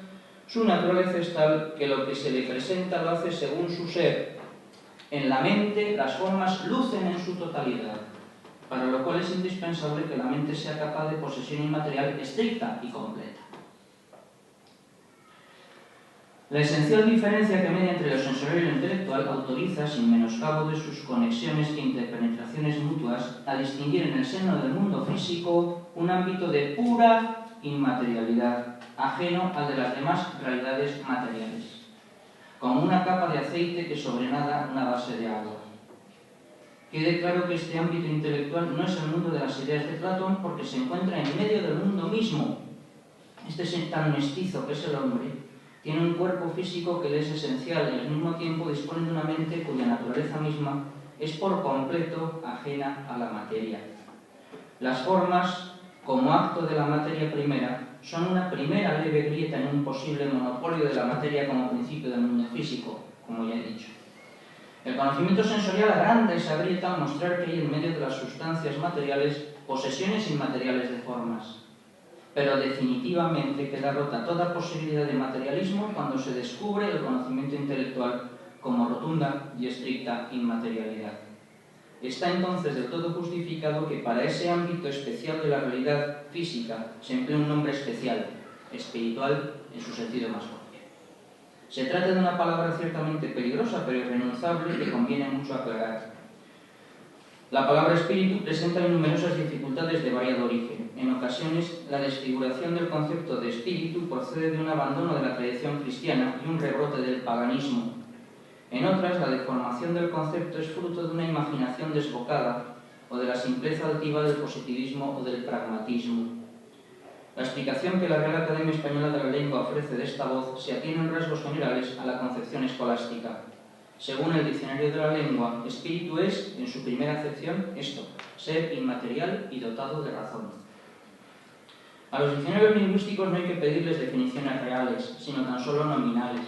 su naturaleza es tal que lo que se le presenta lo hace según su ser. En la mente, las formas lucen en su totalidad, para lo cual es indispensable que la mente sea capaz de posesión inmaterial estricta y completa. La esencial diferencia que media entre lo sensorial y lo intelectual autoriza, sin menoscabo de sus conexiones e interpenetraciones mutuas, a distinguir en el seno del mundo físico un ámbito de pura inmaterialidad, ajeno al de las demás realidades materiales, como una capa de aceite que sobrenada una base de agua. Quede claro que este ámbito intelectual no es el mundo de las ideas de Platón porque se encuentra en medio del mundo mismo. Este ser tan mestizo que es el hombre tiene un cuerpo físico que le es esencial y al mismo tiempo dispone de una mente cuya naturaleza misma es por completo ajena a la materia. Las formas, como acto de la materia primera, son una primera leve grieta en un posible monopolio de la materia como principio del mundo físico, como ya he dicho. El conocimiento sensorial agranda esa grieta al mostrar que hay en medio de las sustancias materiales posesiones inmateriales de formas. Pero definitivamente queda rota toda posibilidad de materialismo cuando se descubre el conocimiento intelectual como rotunda y estricta inmaterialidad. Está entonces del todo justificado que para ese ámbito especial de la realidad física se emplee un nombre especial, espiritual en su sentido más propio. Se trata de una palabra ciertamente peligrosa, pero irrenunciable que conviene mucho aclarar. La palabra espíritu presenta numerosas dificultades de variado origen. En ocasiones, la desfiguración del concepto de espíritu procede de un abandono de la tradición cristiana y un rebrote del paganismo. En otras, la deformación del concepto es fruto de una imaginación desbocada o de la simpleza altiva del positivismo o del pragmatismo. La explicación que la Real Academia Española de la Lengua ofrece de esta voz se atiene en rasgos generales a la concepción escolástica. Según el Diccionario de la Lengua, espíritu es, en su primera acepción, esto: ser inmaterial y dotado de razón. A los diccionarios lingüísticos no hay que pedirles definiciones reales, sino tan solo nominales.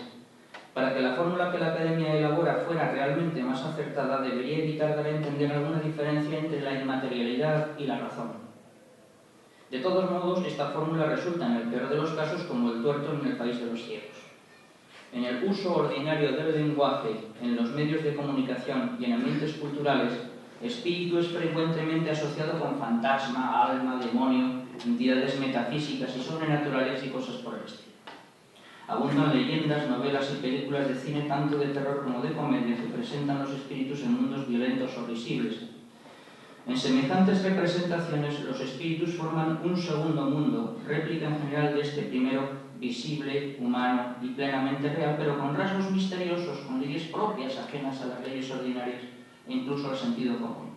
Para que la fórmula que la Academia elabora fuera realmente más acertada, debería evitar dar a entender alguna diferencia entre la inmaterialidad y la razón. De todos modos, esta fórmula resulta, en el peor de los casos, como el tuerto en el país de los ciegos. En el uso ordinario del lenguaje, en los medios de comunicación y en ambientes culturales, espíritu es frecuentemente asociado con fantasma, alma, demonio, entidades metafísicas y sobrenaturales y cosas por el estilo. Abundan leyendas, novelas y películas de cine, tanto de terror como de comedia, que presentan los espíritus en mundos violentos o risibles. En semejantes representaciones, los espíritus forman un segundo mundo, réplica en general de este primero, visible, humano y plenamente real, pero con rasgos misteriosos, con leyes propias ajenas a las leyes ordinarias e incluso al sentido común.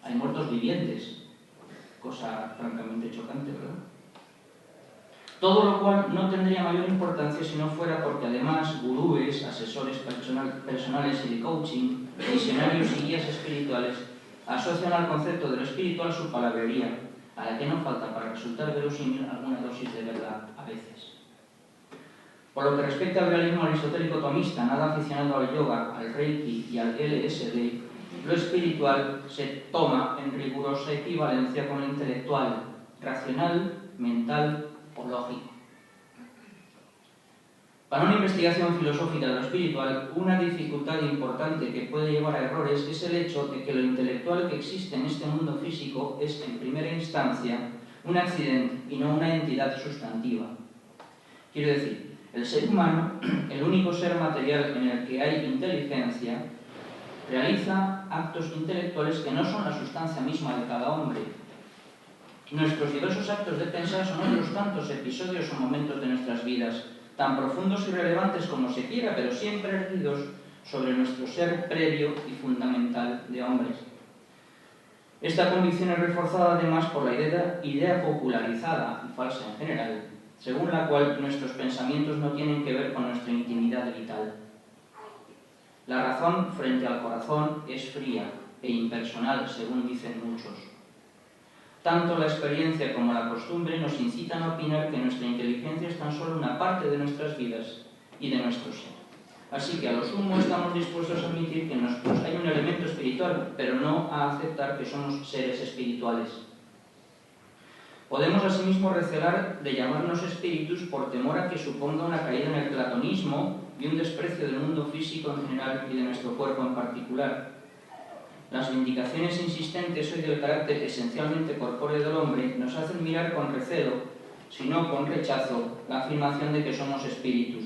Hay muertos vivientes, cosa francamente chocante, ¿verdad? Todo lo cual no tendría mayor importancia si no fuera porque además gurúes, asesores personales y de coaching, visionarios y guías espirituales asocian al concepto de lo espiritual su palabrería, a la que no falta para resultar verosímil alguna dosis de verdad a veces. Por lo que respecta al realismo aristotélico tomista, nada aficionado al yoga, al reiki y al LSD, lo espiritual se toma en rigurosa equivalencia con lo intelectual, racional, mental o lógico. Para una investigación filosófica de lo espiritual, una dificultad importante que puede llevar a errores es el hecho de que lo intelectual que existe en este mundo físico es, en primera instancia, un accidente y no una entidad sustantiva. Quiero decir, el ser humano, el único ser material en el que hay inteligencia, realiza actos intelectuales que no son la sustancia misma de cada hombre. Nuestros diversos actos de pensar son otros tantos episodios o momentos de nuestras vidas, tan profundos y relevantes como se quiera, pero siempre erguidos sobre nuestro ser previo y fundamental de hombres. Esta convicción es reforzada además por la idea popularizada y falsa en general, según la cual nuestros pensamientos no tienen que ver con nuestra intimidad vital. La razón frente al corazón es fría e impersonal, según dicen muchos. Tanto la experiencia como la costumbre nos incitan a opinar que nuestra inteligencia es tan solo una parte de nuestras vidas y de nuestro ser. Así que a lo sumo estamos dispuestos a admitir que en nosotros hay un elemento espiritual, pero no a aceptar que somos seres espirituales. Podemos asimismo recelar de llamarnos espíritus por temor a que suponga una caída en el platonismo y un desprecio del mundo físico en general y de nuestro cuerpo en particular. Las vindicaciones insistentes hoy del carácter esencialmente corpóreo del hombre nos hacen mirar con recelo, si no con rechazo, la afirmación de que somos espíritus.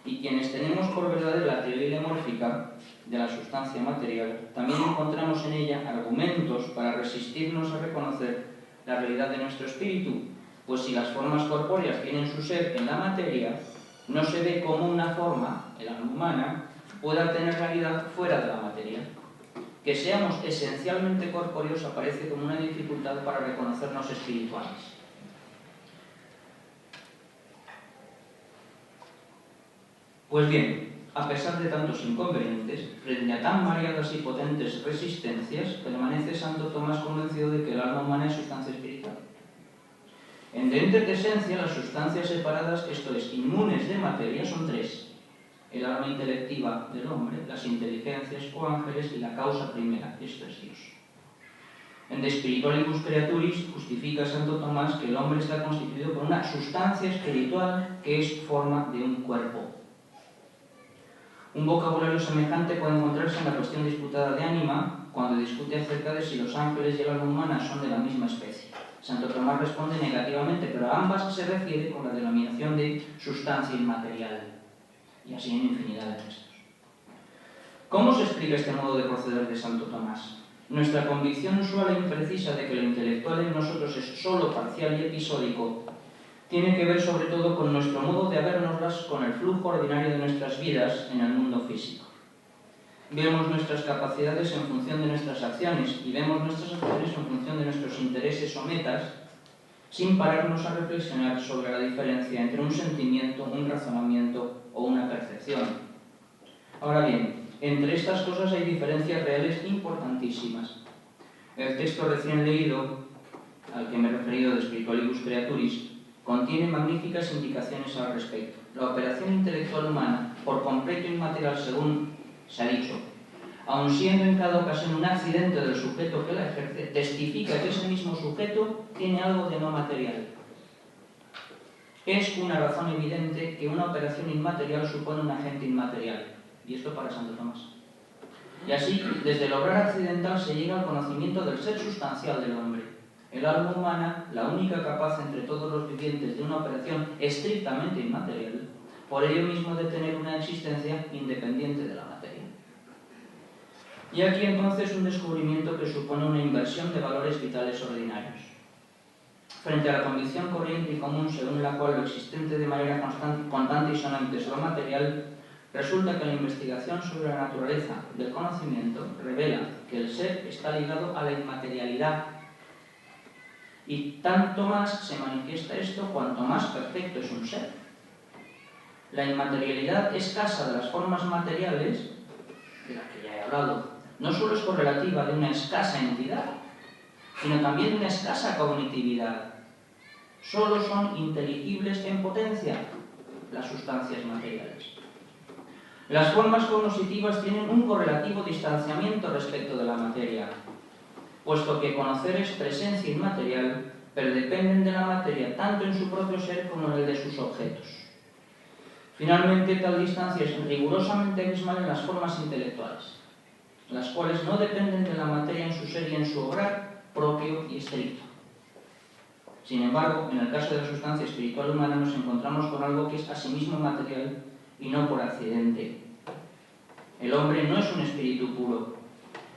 Y quienes tenemos por verdadera la teoría ilemórfica de la sustancia material, también encontramos en ella argumentos para resistirnos a reconocer la realidad de nuestro espíritu, pues si las formas corpóreas tienen su ser en la materia, no se ve cómo una forma, el alma humana, pueda tener realidad fuera de la materia. Que seamos esencialmente corpóreos aparece como una dificultad para reconocernos espirituales. Pues bien, a pesar de tantos inconvenientes, frente a tan variadas y potentes resistencias, permanece Santo Tomás convencido de que el alma humana es sustancia espiritual. En de entes de esencia, las sustancias separadas, esto es, inmunes de materia, son tres: el alma intelectiva del hombre, las inteligencias o ángeles y la causa primera, esto es Dios. En De Spiritualibus Creaturis justifica Santo Tomás que el hombre está constituido por una sustancia espiritual que es forma de un cuerpo. Un vocabulario semejante puede encontrarse en la cuestión disputada de ánima, cuando discute acerca de si los ángeles y el alma humana son de la misma especie. Santo Tomás responde negativamente, pero a ambas se refiere con la denominación de sustancia inmaterial. Y así en infinidad de textos. ¿Cómo se explica este modo de proceder de Santo Tomás? Nuestra convicción usual e imprecisa de que lo intelectual en nosotros es sólo parcial y episódico tiene que ver sobre todo con nuestro modo de habérnoslas con el flujo ordinario de nuestras vidas en el mundo físico. Vemos nuestras capacidades en función de nuestras acciones y vemos nuestras acciones en función de nuestros intereses o metas, sin pararnos a reflexionar sobre la diferencia entre un sentimiento, un razonamiento o una percepción. Ahora bien, entre estas cosas hay diferencias reales importantísimas. El texto recién leído, al que me he referido de Spiritualibus Creaturis, contiene magníficas indicaciones al respecto. La operación intelectual humana, por completo inmaterial según se ha dicho, aun siendo en cada ocasión un accidente del sujeto que la ejerce, testifica que ese mismo sujeto tiene algo de no material. Es una razón evidente que una operación inmaterial supone un agente inmaterial, y esto para Santo Tomás. Y así, desde el obrar accidental se llega al conocimiento del ser sustancial del hombre. El alma humana, la única capaz entre todos los vivientes de una operación estrictamente inmaterial, por ello mismo de tener una existencia independiente de la materia. Y aquí entonces un descubrimiento que supone una inversión de valores vitales ordinarios. Frente a la convicción corriente y común según la cual lo existente de manera constante y sonante es lo material, resulta que la investigación sobre la naturaleza del conocimiento revela que el ser está ligado a la inmaterialidad. Y tanto más se manifiesta esto cuanto más perfecto es un ser. La inmaterialidad escasa de las formas materiales, de la que ya he hablado, no solo es correlativa de una escasa entidad, sino también de una escasa cognitividad. Solo son inteligibles en potencia las sustancias materiales. Las formas cognoscitivas tienen un correlativo distanciamiento respecto de la materia, puesto que conocer es presencia inmaterial, pero dependen de la materia tanto en su propio ser como en el de sus objetos. Finalmente, tal distancia es rigurosamente abismal en las formas intelectuales, las cuales no dependen de la materia en su ser y en su obrar propio y estricto. Sin embargo, en el caso de la sustancia espiritual humana nos encontramos con algo que es asimismo material y no por accidente. El hombre no es un espíritu puro.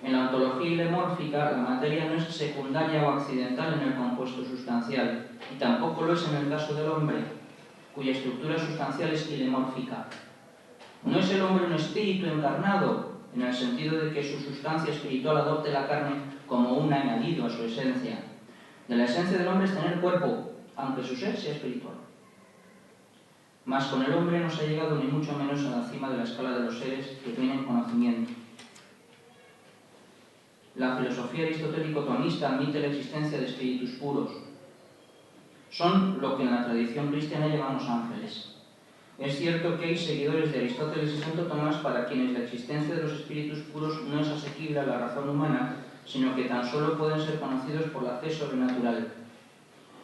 En la ontología ilemórfica, la materia no es secundaria o accidental en el compuesto sustancial, y tampoco lo es en el caso del hombre, cuya estructura sustancial es ilemórfica. No es el hombre un espíritu encarnado, en el sentido de que su sustancia espiritual adopte la carne como un añadido a su esencia. De la esencia del hombre es tener cuerpo, aunque su ser sea espiritual. Mas con el hombre no se ha llegado ni mucho menos a la cima de la escala de los seres que tienen conocimiento. La filosofía aristotélico-tomista admite la existencia de espíritus puros. Son lo que en la tradición cristiana llamamos ángeles. Es cierto que hay seguidores de Aristóteles y Santo Tomás para quienes la existencia de los espíritus puros no es asequible a la razón humana, sino que tan solo pueden ser conocidos por la fe sobrenatural.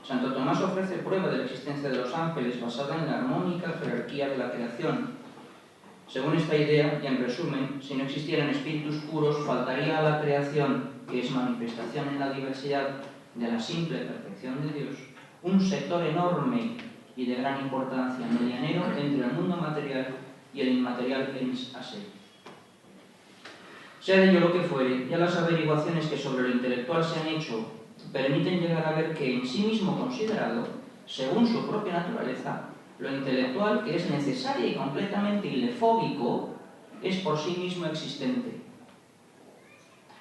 Santo Tomás ofrece prueba de la existencia de los ángeles basada en la armónica jerarquía de la creación. Según esta idea, y en resumen, si no existieran espíritus puros, faltaría a la creación, que es manifestación en la diversidad de la simple perfección de Dios, un sector enorme y de gran importancia, medianero entre el mundo material y el inmaterial ens a se. Sea de ello lo que fuere, ya las averiguaciones que sobre lo intelectual se han hecho permiten llegar a ver que en sí mismo considerado, según su propia naturaleza, lo intelectual, que es necesario y completamente ilefóbico, es por sí mismo existente.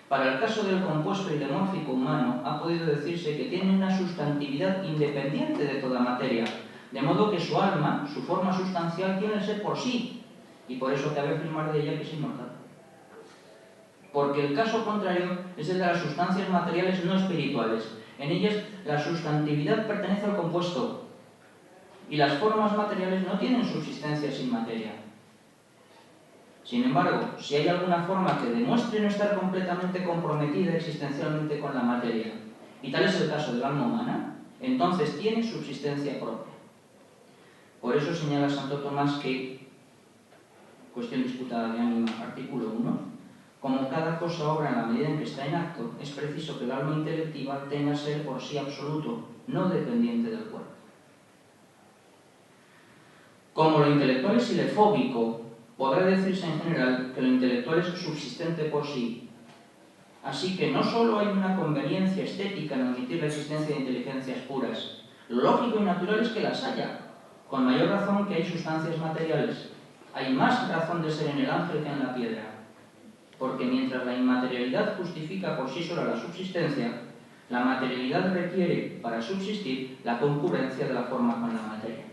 Para el caso del compuesto ilemórfico humano, ha podido decirse que tiene una sustantividad independiente de toda materia, de modo que su alma, su forma sustancial, tiene el ser por sí, y por eso cabe afirmar de ella que es inmortal. Porque el caso contrario es el de las sustancias materiales no espirituales. En ellas la sustantividad pertenece al compuesto y las formas materiales no tienen subsistencia sin materia. Sin embargo, si hay alguna forma que demuestre no estar completamente comprometida existencialmente con la materia, y tal es el caso del alma humana, entonces tiene subsistencia propia. Por eso señala Santo Tomás que, cuestión disputada de ánima, artículo 1, como cada cosa obra en la medida en que está en acto, es preciso que el alma intelectiva tenga ser por sí absoluto, no dependiente del cuerpo. Como lo intelectual es ilefóbico, podrá decirse en general que lo intelectual es subsistente por sí. Así que no solo hay una conveniencia estética en admitir la existencia de inteligencias puras, lo lógico y natural es que las haya, con mayor razón que hay sustancias materiales. Hay más razón de ser en el ángel que en la piedra. porque mientras la inmaterialidad justifica por sí sola la subsistencia, la materialidad requiere, para subsistir, la concurrencia de la forma con la materia.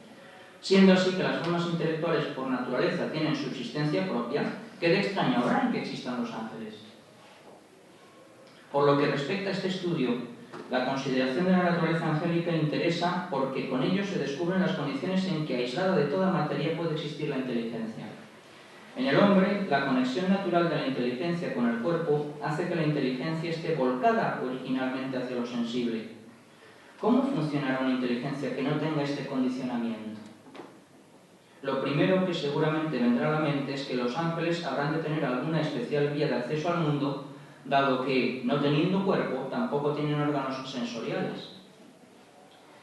Siendo así que las formas intelectuales por naturaleza tienen subsistencia propia, ¿qué de extraño habrá en que existan los ángeles? Por lo que respecta a este estudio, la consideración de la naturaleza angélica interesa porque con ello se descubren las condiciones en que, aislada de toda materia, puede existir la inteligencia. En el hombre, la conexión natural de la inteligencia con el cuerpo hace que la inteligencia esté volcada originalmente hacia lo sensible. ¿Cómo funcionará una inteligencia que no tenga este condicionamiento? Lo primero que seguramente vendrá a la mente es que los ángeles habrán de tener alguna especial vía de acceso al mundo, dado que, no teniendo cuerpo, tampoco tienen órganos sensoriales.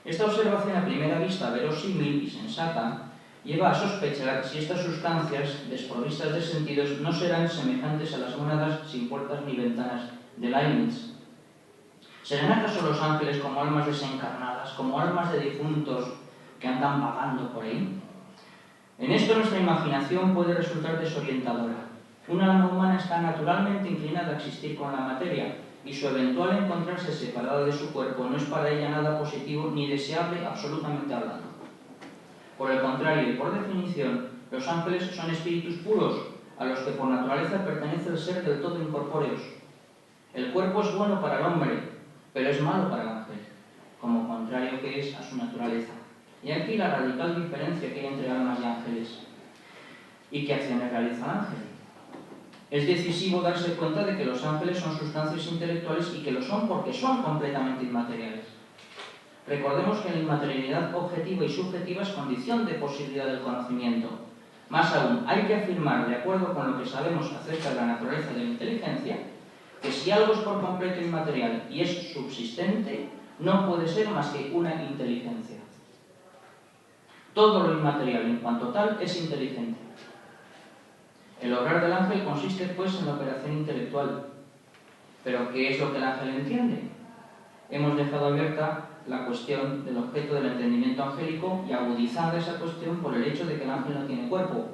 Esta observación a primera vista verosímil y sensata lleva a sospechar si estas sustancias, desprovistas de sentidos, no serán semejantes a las mónadas sin puertas ni ventanas de Leibniz. ¿Serán acaso los ángeles como almas desencarnadas, como almas de difuntos que andan vagando por ahí? En esto nuestra imaginación puede resultar desorientadora. Una alma humana está naturalmente inclinada a existir con la materia, y su eventual encontrarse separada de su cuerpo no es para ella nada positivo ni deseable absolutamente hablando. Por el contrario, y por definición, los ángeles son espíritus puros, a los que por naturaleza pertenece el ser del todo incorpóreos. El cuerpo es bueno para el hombre, pero es malo para el ángel, como contrario que es a su naturaleza. Y aquí la radical diferencia que hay entre almas y ángeles. ¿Y qué acciones realiza el ángel? Es decisivo darse cuenta de que los ángeles son sustancias intelectuales y que lo son porque son completamente inmateriales. Recordemos que la inmaterialidad objetiva y subjetiva es condición de posibilidad del conocimiento. Más aún, hay que afirmar, de acuerdo con lo que sabemos acerca de la naturaleza de la inteligencia, que si algo es por completo inmaterial y es subsistente, no puede ser más que una inteligencia. Todo lo inmaterial en cuanto tal es inteligente. El obrar del ángel consiste, pues, en la operación intelectual. ¿Pero qué es lo que el ángel entiende? Hemos dejado abierta la cuestión del objeto del entendimiento angélico y agudizada esa cuestión por el hecho de que el ángel no tiene cuerpo.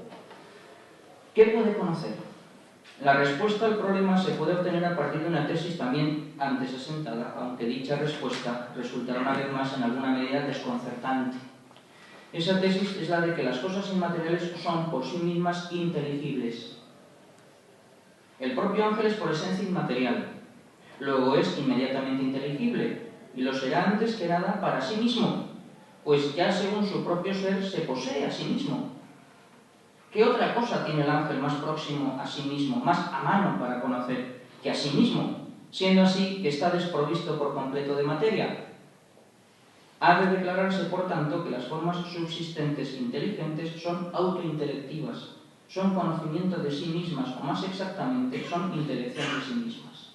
¿Qué puede conocer? La respuesta al problema se puede obtener a partir de una tesis también antes asentada, aunque dicha respuesta resultará una vez más en alguna medida desconcertante. Esa tesis es la de que las cosas inmateriales son por sí mismas inteligibles. El propio ángel es por esencia inmaterial, luego es inmediatamente inteligible, y lo será antes que nada para sí mismo, pues ya según su propio ser se posee a sí mismo. ¿Qué otra cosa tiene el ángel más próximo a sí mismo, más a mano para conocer que a sí mismo, siendo así que está desprovisto por completo de materia? Ha de declararse, por tanto, que las formas subsistentes e inteligentes son autointelectivas, son conocimiento de sí mismas, o más exactamente, son intelección de sí mismas.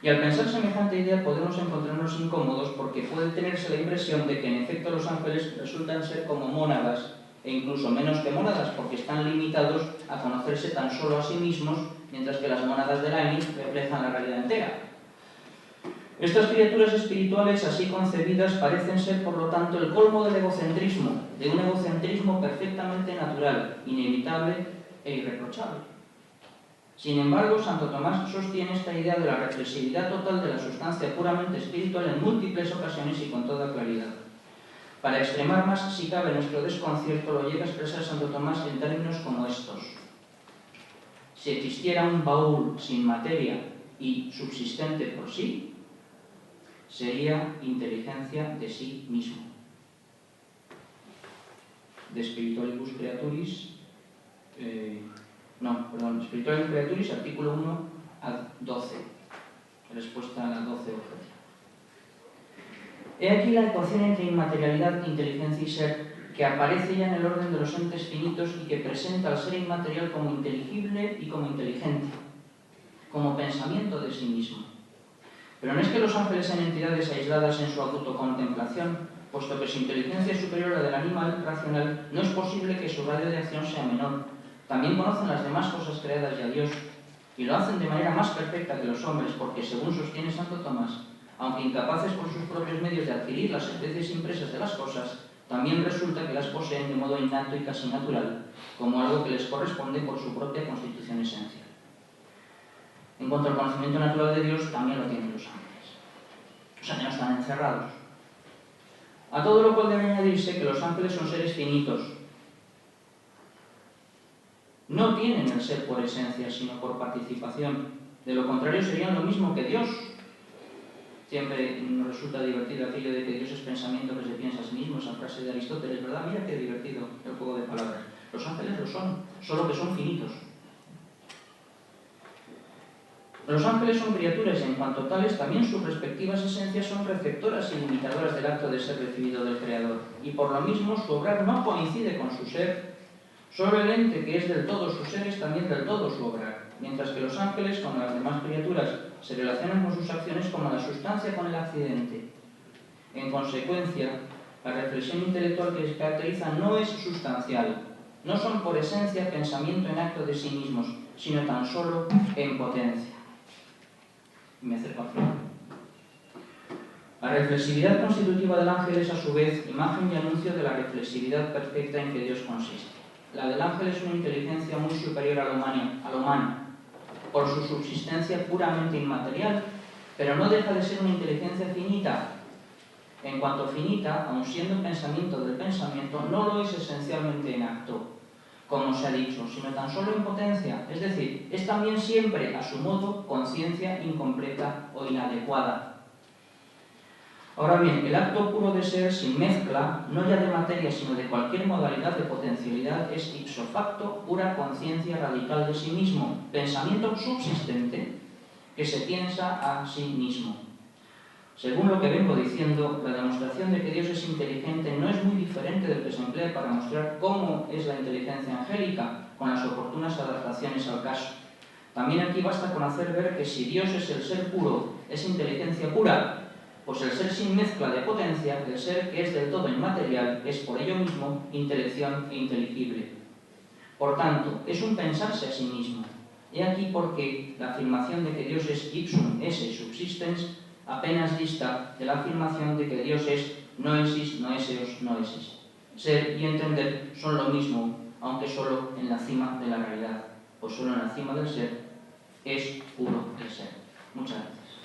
Y al pensar semejante idea podemos encontrarnos incómodos porque puede tenerse la impresión de que en efecto los ángeles resultan ser como mónadas, e incluso menos que mónadas, porque están limitados a conocerse tan solo a sí mismos, mientras que las mónadas de Leibniz reflejan la realidad entera. Estas criaturas espirituales así concebidas parecen ser, por lo tanto, el colmo del egocentrismo, de un egocentrismo perfectamente natural, inevitable e irreprochable. Sin embargo, Santo Tomás sostiene esta idea de la reflexividad total de la sustancia puramente espiritual en múltiples ocasiones y con toda claridad. Para extremar más, si cabe, nuestro desconcierto, lo llega a expresar Santo Tomás en términos como estos. Si existiera un baúl sin materia y subsistente por sí, sería inteligencia de sí mismo. De Spiritualibus Creaturis, Spiritualibus Creaturis, artículo 1 a 12, respuesta a la 12 objeción. He aquí la ecuación entre inmaterialidad, inteligencia y ser, que aparece ya en el orden de los entes finitos y que presenta al ser inmaterial como inteligible y como inteligente, como pensamiento de sí mismo. Pero no es que los ángeles sean entidades aisladas en su autocontemplación, puesto que su inteligencia es superior a la del animal racional, no es posible que su radio de acción sea menor. También conocen las demás cosas creadas y a Dios, y lo hacen de manera más perfecta que los hombres, porque, según sostiene Santo Tomás, aunque incapaces por sus propios medios de adquirir las especies impresas de las cosas, también resulta que las poseen de modo innato y casi natural, como algo que les corresponde por su propia constitución esencial. En cuanto al conocimiento natural de Dios, también lo tienen los ángeles. O sea, que no están encerrados. A todo lo cual debe añadirse que los ángeles son seres finitos. No tienen el ser por esencia, sino por participación. De lo contrario, serían lo mismo que Dios. Siempre nos resulta divertido aquello de que Dios es pensamiento que se piensa a sí mismo, esa frase de Aristóteles, ¿verdad? Mira qué divertido el juego de palabras. Los ángeles lo son, solo que son finitos. Los ángeles son criaturas y en cuanto tales también sus respectivas esencias son receptoras y limitadoras del acto de ser recibido del Creador. Y por lo mismo su obrar no coincide con su ser. Solo el ente que es del todo su ser es también del todo su obrar. Mientras que los ángeles, como las demás criaturas, se relacionan con sus acciones como la sustancia con el accidente. En consecuencia, la reflexión intelectual que les caracteriza no es sustancial. No son por esencia pensamiento en acto de sí mismos, sino tan solo en potencia. Me acerco al final. La reflexividad constitutiva del ángel es a su vez imagen y anuncio de la reflexividad perfecta en que Dios consiste. La del ángel es una inteligencia muy superior a lo humano, por su subsistencia puramente inmaterial, pero no deja de ser una inteligencia finita. En cuanto finita, aun siendo pensamiento del pensamiento, no lo es esencialmente en acto, como se ha dicho, sino tan solo en potencia, es decir, es también siempre, a su modo, conciencia incompleta o inadecuada. Ahora bien, el acto puro de ser sin mezcla, no ya de materia, sino de cualquier modalidad de potencialidad, es ipso facto pura conciencia radical de sí mismo, pensamiento subsistente que se piensa a sí mismo. Según lo que vengo diciendo, la demostración de que Dios es inteligente no es muy diferente del que se emplea para mostrar cómo es la inteligencia angélica, con las oportunas adaptaciones al caso. También aquí basta con hacer ver que si Dios es el ser puro, es inteligencia pura, pues el ser sin mezcla de potencia, el ser que es del todo inmaterial, es por ello mismo intelección e inteligible. Por tanto, es un pensarse a sí mismo. He aquí porque la afirmación de que Dios es ipsum esse subsistens apenas dista de la afirmación de que Dios es noesis, noeseos, noesis. Ser y entender son lo mismo, aunque solo en la cima de la realidad, pues solo en la cima del ser es puro el ser. Muchas gracias.